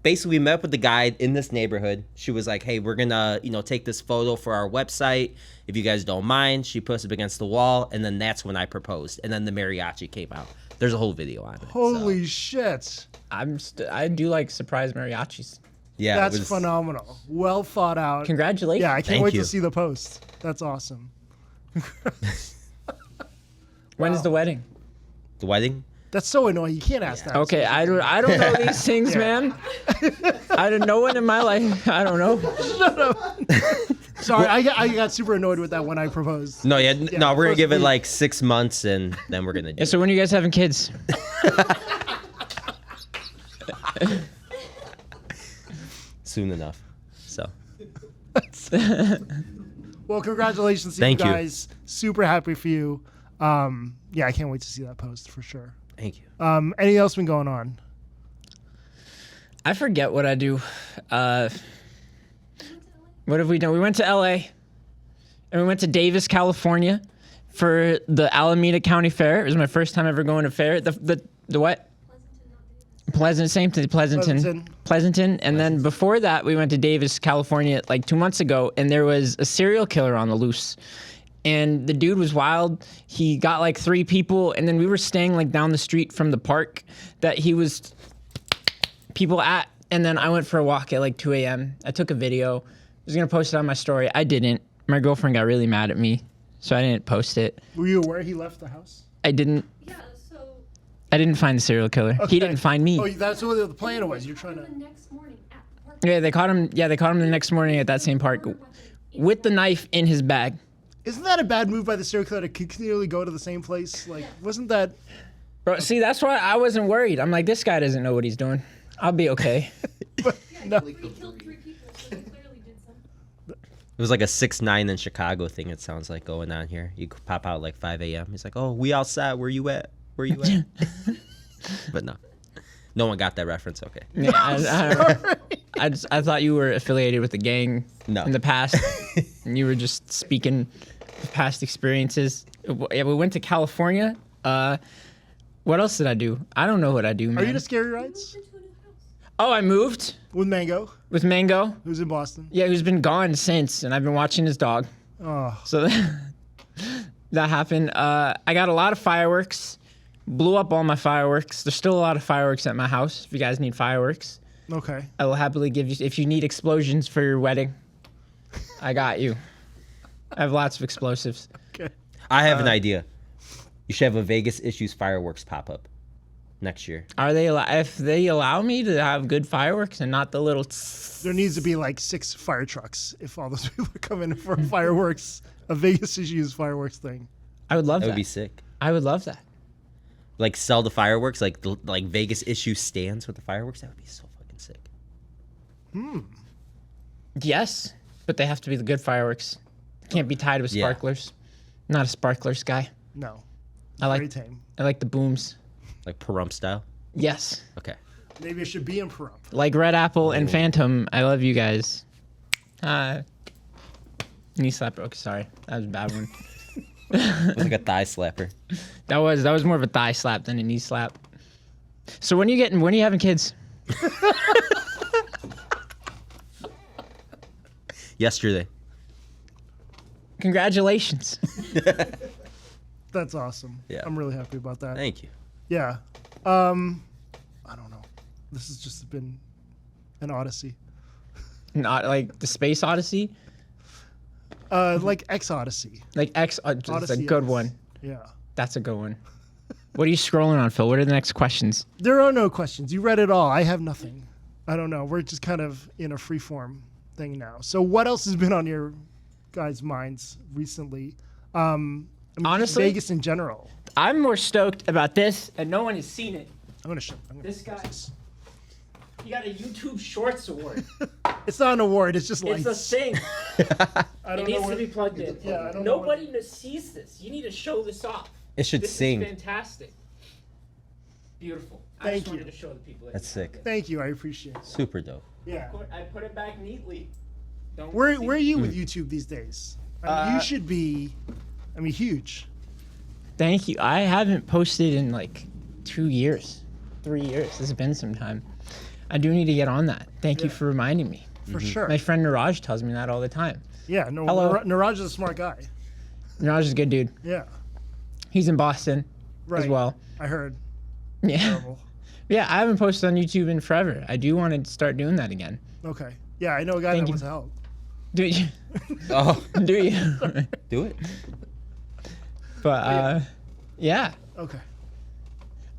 Basically, we met up with the guide in this neighborhood. She was like, "Hey, we're gonna take this photo for our website. If you guys don't mind." She puts it up against the wall, and then that's when I proposed, and then the mariachi came out. There's a whole video on it. so. Holy shit. I do like surprise mariachis. Yeah, That's it was, phenomenal. Well thought out. Congratulations. Yeah, I can't Thank wait you. to see the post. That's awesome. When is the wedding? The wedding. That's so annoying. You can't ask that. Okay, I don't know these things, man. I don't know one in my life. I don't know. Sorry, I got super annoyed with that when I proposed. No, no, we're gonna supposed give to it be- like 6 months, and then we're gonna do Yeah, so when are you guys having kids? it soon enough. So Well, congratulations to Thank you you. guys. Super happy for you. Yeah, I can't wait to see that post for sure. thank you. Anything else been going on? I forget what I do. What have we done? We went to LA, and we went to Davis, California, for the Alameda County Fair. It was my first time ever going to fair. The what? Same thing, Pleasanton. And then before that, we went to Davis, California, like 2 months ago, and there was a serial killer on the loose. And the dude was wild. He got like 3 people, and then we were staying like down the street from the park that he was people at. And then I went for a walk at like 2 a.m. I took a video. I was gonna post it on my story. I didn't. My girlfriend got really mad at me, so I didn't post it. Were you aware he left the house? I didn't. Yeah, so I didn't find the serial killer. Okay. He didn't find me. Oh, that's what the plan was. You're trying to. the next morning at the park. Yeah, they caught him. Yeah, they caught him the next morning at that same park with the knife in his bag. Isn't that a bad move by the serial killer to continually go to the same place? Like, wasn't that? Bro, see, that's why I wasn't worried. I'm like, this guy doesn't know what he's doing. I'll be okay. No. He killed 3 people, so he clearly did something. It was like a 6ix9ine in Chicago thing. It sounds like going on here. You could pop out like 5 a.m. He's like, "Oh, we outside. Where you at? Where you at?" But no one got that reference. Okay. Yeah, I thought you were affiliated with the gang No. in the past, and you were just speaking of past experiences. Yeah, we went to California. What else did I do? I don't know what I do, man. Are you to Scary Rides Into a new house. Oh, I moved with Mango, with Mango. who's in Boston? Yeah, who's been gone since, and I've been watching his dog. Oh, So that happened. I got a lot of fireworks. Blew up all my fireworks. There's still a lot of fireworks at my house. If you guys need fireworks, okay. I will happily give you. If you need explosions for your wedding, I got you. I have lots of explosives. Okay. I have an idea. You should have a Vegas Issues fireworks pop up next year. Are they if they allow me to have good fireworks and not the little? There needs to be like 6 fire trucks if all those people are coming for fireworks, a Vegas Issues fireworks thing. I would love That that. would be sick. I would love that. Like sell the fireworks, like Vegas Issue stands with the fireworks. That would be so fucking sick. Yes, but they have to be the good fireworks. Can't be tied with Yeah. sparklers. Not a sparklers guy. No, I very like tame. I like the booms. Like Pahrump style. Yes. Okay. Maybe it should be in Pahrump. Like Red Apple and Phantom, I love you guys. Knee slapper. Okay, sorry, that was a bad one. It was like a thigh slapper. That was more of a thigh slap than a knee slap. So when are you having kids? Yesterday. Congratulations. That's awesome. Yeah. I'm really happy about that. Thank you. Yeah. I don't know. This has just been an odyssey. Not like the Space Odyssey, Like X Odyssey. like X. It's a Odyssey good X. one. Yeah. That's a good one. What are you scrolling on, Phil? What are the next questions? There are no questions. You read it all. I have nothing. I don't know. We're just kind of in a freeform thing now. So what else has been on your guys' minds recently? I mean, just Honestly? Vegas in general. I'm more stoked about this, and no one has seen it. I'm gonna show. This guy, he got a YouTube Shorts award. It's not an award. It's just lights. It's a thing. I It don't know needs where, to be plugged in. Yeah, I don't know what- Nobody sees this. You need to show this off. It should This sing. is fantastic. Beautiful. I Thank just wanted you. to show the people. That's sick. Thank you. I appreciate it. Super dope. Yeah. I put it back neatly. Don't Where see- are you with YouTube these days? I mean, you should be. I mean, huge. Thank you. I haven't posted in like 2 years, 3 years. It's been some time. I do need to get on that. Thank you Yeah. for reminding me. For sure. My friend Niraj tells me that all the time. Yeah. No. Hello. Niraj is a smart guy. Niraj is a good dude. Yeah. He's in Boston Right. as well. I heard. Yeah. Terrible. Yeah, I haven't posted on YouTube in forever. I do want to start doing that again. Okay. Yeah, I know a guy Thank that you. wants to help. Do you? Oh, Do you? do it. But yeah, Okay.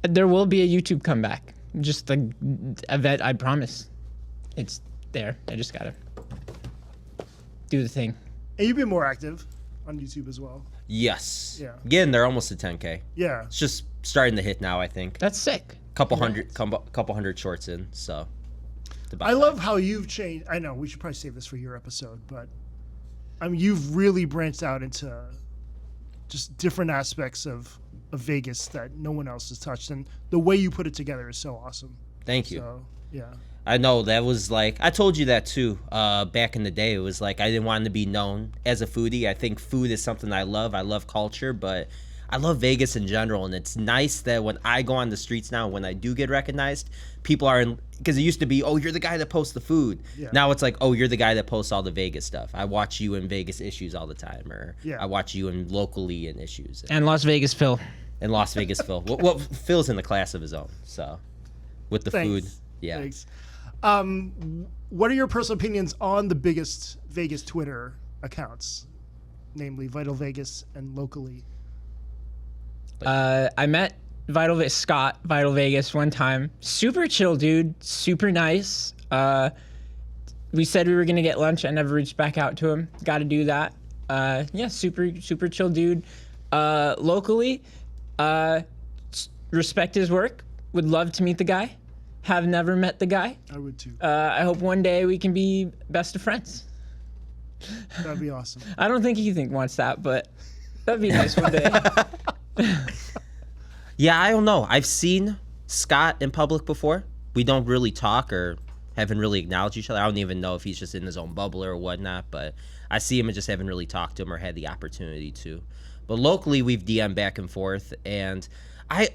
there will be a YouTube comeback. Just a event, I promise. It's there. I just gotta do the thing. And you've been more active on YouTube as well. Yes. Yeah. Again, they're almost at 10K. Yeah. It's just starting to hit now, I think. That's sick. Couple hundred shorts in, so. it's about I time. love how you've changed. I know we should probably save this for your episode, but I mean, you've really branched out into just different aspects of Vegas that no one else has touched, and the way you put it together is so awesome. Thank you. So yeah, I know that was like I told you that too. Back in the day, it was like I didn't want to be known as a foodie. I think food is something I love. I love culture, but I love Vegas in general, and it's nice that when I go on the streets now, when I do get recognized, people are in, because it used to be, oh, you're the guy that posts the food. Yeah. Now it's like, oh, you're the guy that posts all the Vegas stuff. I watch you in Vegas issues all the time, or Yeah. I watch you in locally in issues. And Las Vegas Phil. And Las Vegas Phil. Well, Phil's in the class of his own, so with the Thanks. food, yeah. Thanks. What are your personal opinions on the biggest Vegas Twitter accounts, namely Vital Vegas and Locally? I met Scott Vital Vegas one time. Super chill dude, super nice. We said we were gonna get lunch. I never reached back out to him. Got to do that. Yeah, super chill dude. Locally, respect his work. Would love to meet the guy. Have never met the guy. I would too. I hope one day we can be best of friends. That'd be awesome. I don't think he wants that, but that'd be nice one day. Yeah, I don't know. I've seen Scott in public before. We don't really talk or haven't really acknowledged each other. I don't even know if he's just in his own bubble or whatnot, but I see him and just haven't really talked to him or had the opportunity to. But locally, we've DM'd back and forth, and I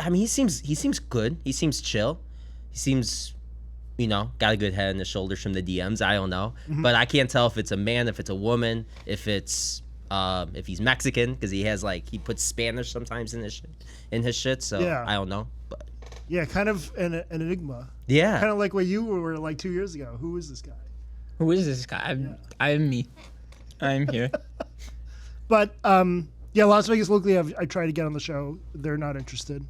mean, he seems good. He seems chill. He seems, got a good head on his shoulders from the DMs. I don't know, but I can't tell if it's a man, if it's a woman, if he's Mexican, because he puts Spanish sometimes in his shit. So Yeah. I don't know, but Yeah, kind of an enigma. yeah, Kind of like what you were like 2 years ago. Who is this guy? Who is this guy? I'm me. I'm here. But yeah, Las Vegas Locally, I tried to get on the show. They're not interested.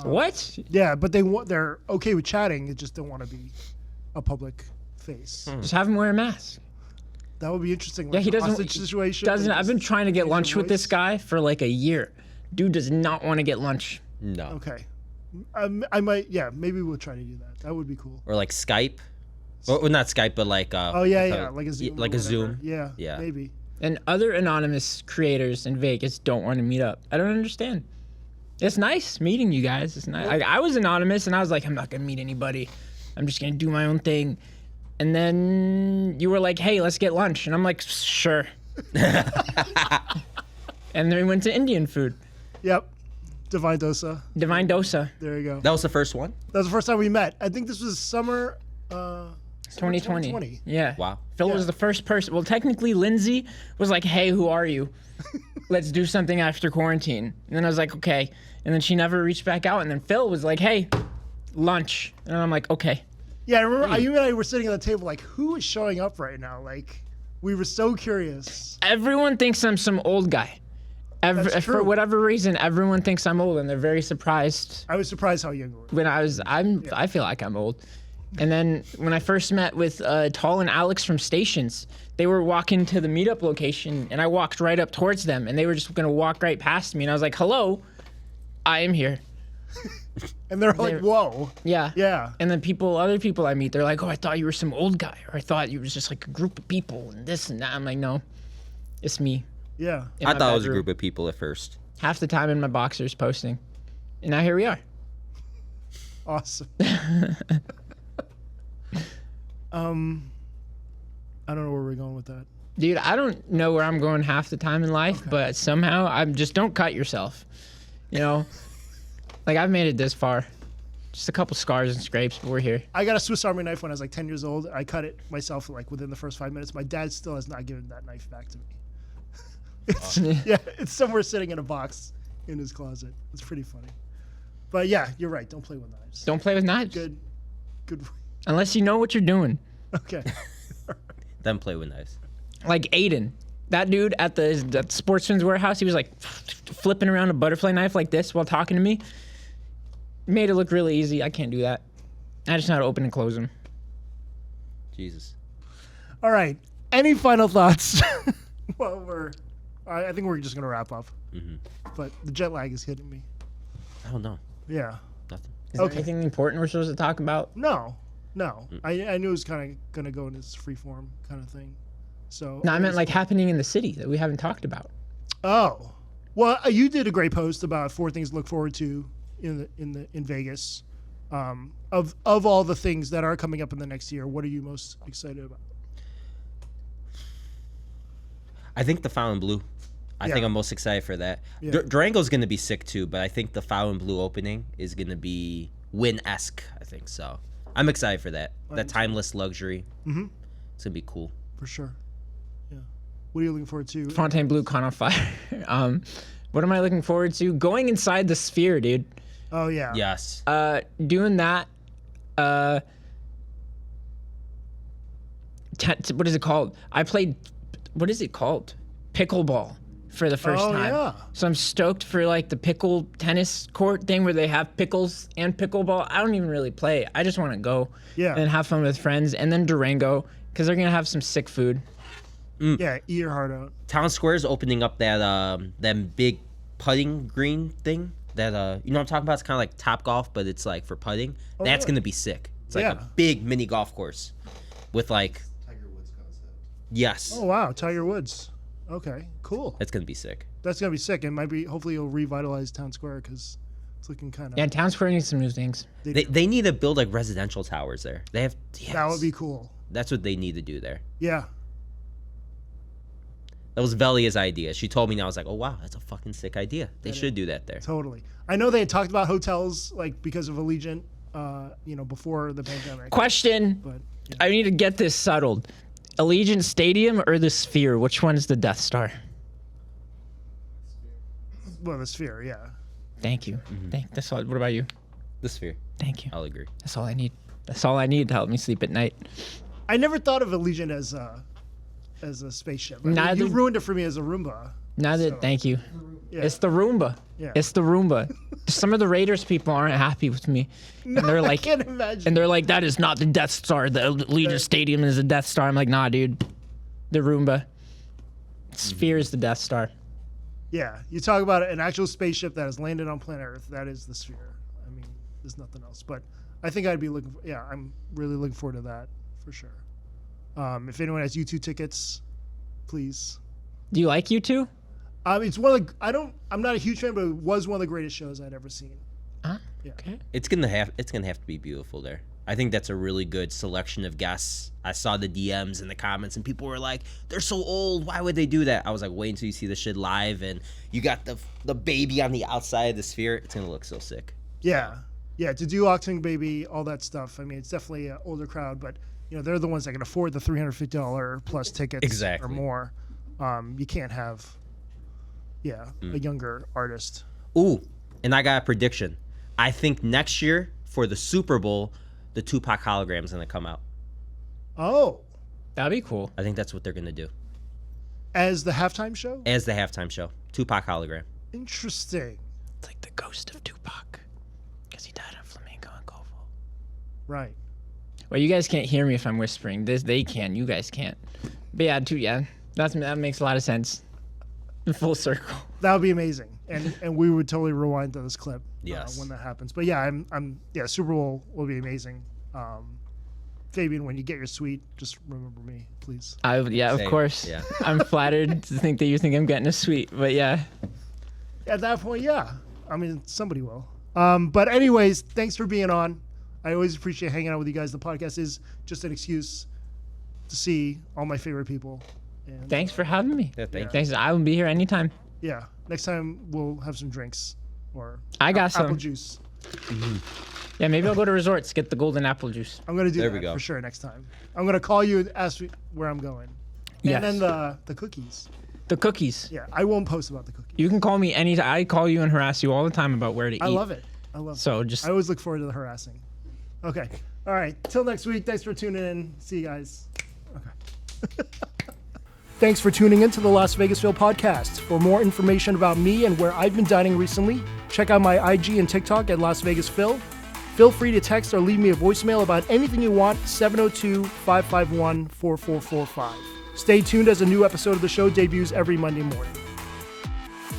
What? Yeah, but they're okay with chatting. They just don't want to be a public face. Just have him wear a mask. That would be interesting. Yeah, he a doesn't. hostage situation. Doesn't. Like, I've been trying to get your lunch with this voice? guy for like a year. Dude does not want to get lunch. no, Okay. I might. Yeah, maybe we'll try to do that. That would be cool. or like Skype, or not Skype, but like Oh yeah, like a Zoom. or like a whatever. Zoom. Yeah. Yeah. Maybe. And other anonymous creators in Vegas don't want to meet up. I don't understand. It's nice meeting you guys. It's nice. I was anonymous and I was like, I'm not gonna meet anybody. I'm just gonna do my own thing. And then you were like, hey, let's get lunch. And I'm like, sure. And then we went to Indian food. Yep. Divine Dosa. Divine Dosa, There you go. That was the first one. That was the first time we met. I think this was summer. 2020. Yeah. Wow. Phil was the first person. Well, technically, Lindsay was like, hey, who are you? Let's do something after quarantine. And then I was like, okay. And then she never reached back out. And then Phil was like, hey, lunch. And I'm like, okay. Yeah, I remember you and I were sitting at the table like, who is showing up right now? Like, we were so curious. Everyone thinks I'm some old guy. That's For true. whatever reason, everyone thinks I'm old, and they're very surprised I was surprised how young you were. when I feel like I'm old. And then when I first met with Tall and Alex from Stations, they were walking to the meetup location, and I walked right up towards them, and they were just gonna walk right past me, and I was like, hello, I am here. And they're like, whoa. Yeah. Yeah. And then other people I meet, they're like, oh, I thought you were some old guy, or I thought you was just like a group of people and this and that. I'm like, no, it's me. Yeah. in I my thought it was a bedroom. group of people at first. Half the time in my boxers posting. And now here we are. Awesome. I don't know where we're going with that. Dude, I don't know where I'm going half the time in life, but somehow I'm just don't cut yourself. You know? Like I've made it this far. Just a couple scars and scrapes, but we're here. I got a Swiss Army knife when I was like 10 years old. I cut it myself like within the first 5 minutes. My dad still has not given that knife back to me. It's somewhere sitting in a box in his closet. It's pretty funny. But yeah, you're right. Don't play with knives. Don't play with knives. Good. Unless you know what you're doing. Okay. Then play with knives. Like Aiden. That dude at the Sportsman's Warehouse, he was like flipping around a butterfly knife like this while talking to me. Made it look really easy. I can't do that. I just know how to open and close them. Jesus. All right. Any final thoughts? Well, I think we're just gonna wrap up. But the jet lag is hitting me. I don't know. Yeah. Nothing. Is there Okay. anything important we're supposed to talk about? No. I knew it was kind of gonna go in this free form kind of thing. So. No, I meant like happening in the city that we haven't talked about. Oh, well, you did a great post about 4 things to look forward to in Vegas. Of all the things that are coming up in the next year, what are you most excited about? I think the Fountain Blue. I think I'm most excited for that. Yeah. Durango's going to be sick too, but I think the Foul and Blue opening is going to be Win-esque, I think. So I'm excited for that. That timeless luxury. Mm-hmm. It's going to be cool. For sure. Yeah. What are you looking forward to? Fontainebleau caught on fire. What am I looking forward to? Going inside the Sphere, dude. Oh, yeah. Yes. Doing that. What is it called? I played. What is it called? Pickleball for the first Oh, time. yeah. So I'm stoked for like the pickle tennis court thing where they have pickles and pickleball. I don't even really play. I just want to go Yeah. and have fun with friends. And then Durango because they're gonna have some sick food. Yeah, eat your heart out. Town Square is opening up that big putting green thing. That you know what I'm talking about? It's kind of like Top Golf, but it's like for putting. That's yeah. gonna be sick. It's like Yeah. a big mini golf course with like Tiger Woods concept. yes, Oh, wow. Tiger Woods. Okay, cool. that's gonna be sick. That's going to be sick. And might be, hopefully, you'll revitalize Town Square because it's looking kind of. Yeah, Town Square needs some new things. They need to build like residential towers there. They have That would be cool. That's what they need to do there. Yeah. That was Velia's idea. She told me, and I was like, oh wow, that's a fucking sick idea. They should do that there. Totally. I know they had talked about hotels, like, because of Allegiant, before the pandemic. Question. But, yeah. I need to get this settled. Allegiant Stadium or the Sphere? Which one is the Death Star? Well, the Sphere, yeah. Thank you. That's all. What about you? The Sphere. Thank you. I'll agree. That's all I need. That's all I need to help me sleep at night. I never thought of Allegiant as a spaceship. I mean, Neither- you ruined it for me as a Roomba. Now that, So, thank you. Yeah. It's the Roomba. Yeah. It's the Roomba. Some of the Raiders people aren't happy with me, and they're I like, can't imagine. and they're like, that is not the Death Star. The Allegiant Stadium is the Death Star. I'm like, nah, dude. The Roomba. Sphere is the Death Star. Yeah, you talk about an actual spaceship that has landed on planet Earth. That is the Sphere. I mean, there's nothing else. But I think I'd be looking. I'm really looking forward to that for sure. If anyone has U2 tickets, please. Do you like U2? It's one of the. I'm not a huge fan, but it was one of the greatest shows I'd ever seen. Huh? Yeah. Okay. It's gonna have to be beautiful there. I think that's a really good selection of guests. I saw the DMs and the comments, and people were like, "They're so old. Why would they do that?" I was like, "Wait until you see the shit live, and you got the baby on the outside of the Sphere. It's gonna look so sick." Yeah, yeah. To do Octung Baby, all that stuff. I mean, it's definitely an older crowd, but they're the ones that can afford the $350 plus tickets Exactly. or more. You can't have, a younger artist. Ooh, and I got a prediction. I think next year for the Super Bowl, the Tupac hologram's gonna come out. Oh, That'd be cool. I think that's what they're gonna do as the halftime show. as the halftime show. Tupac hologram. Interesting. It's like the ghost of Tupac, because he died on Flamenco and Kovo. Right. Well, you guys can't hear me if I'm whispering. They can. You guys can't. But yeah, that makes a lot of sense. Full circle. That would be amazing, and we would totally rewind to this clip. Yes. When that happens. But yeah, Super Bowl will be amazing. Fabian, when you get your suite, just remember me, please. Of Same. course. Yeah. I'm flattered to think that you think I'm getting a suite, but yeah. At that point, yeah. I mean, somebody will. But anyways, thanks for being on. I always appreciate hanging out with you guys. The podcast is just an excuse to see all my favorite people. And Thanks for having me. Yeah, thank you. Thanks. I will be here anytime. yeah, next time we'll have some drinks or I got apple some. juice. Yeah, maybe I'll go to resorts, get the golden apple juice. I'm gonna do There that we go. for sure next time. I'm gonna call you and ask you where I'm going. Yes. And then the cookies. The cookies. Yeah, I won't post about the cookies. You can call me anytime. I call you and harass you all the time about where to eat. I love it. I love it. So just I always look forward to the harassing. Okay. All right. Till next week. Thanks for tuning in. See you guys. Okay. Thanks for tuning in to the Las Vegasville podcast. For more information about me and where I've been dining recently, check out my IG and TikTok at Las Vegasville. Feel free to text or leave me a voicemail about anything you want, 702-551-4445. Stay tuned as a new episode of the show debuts every Monday morning.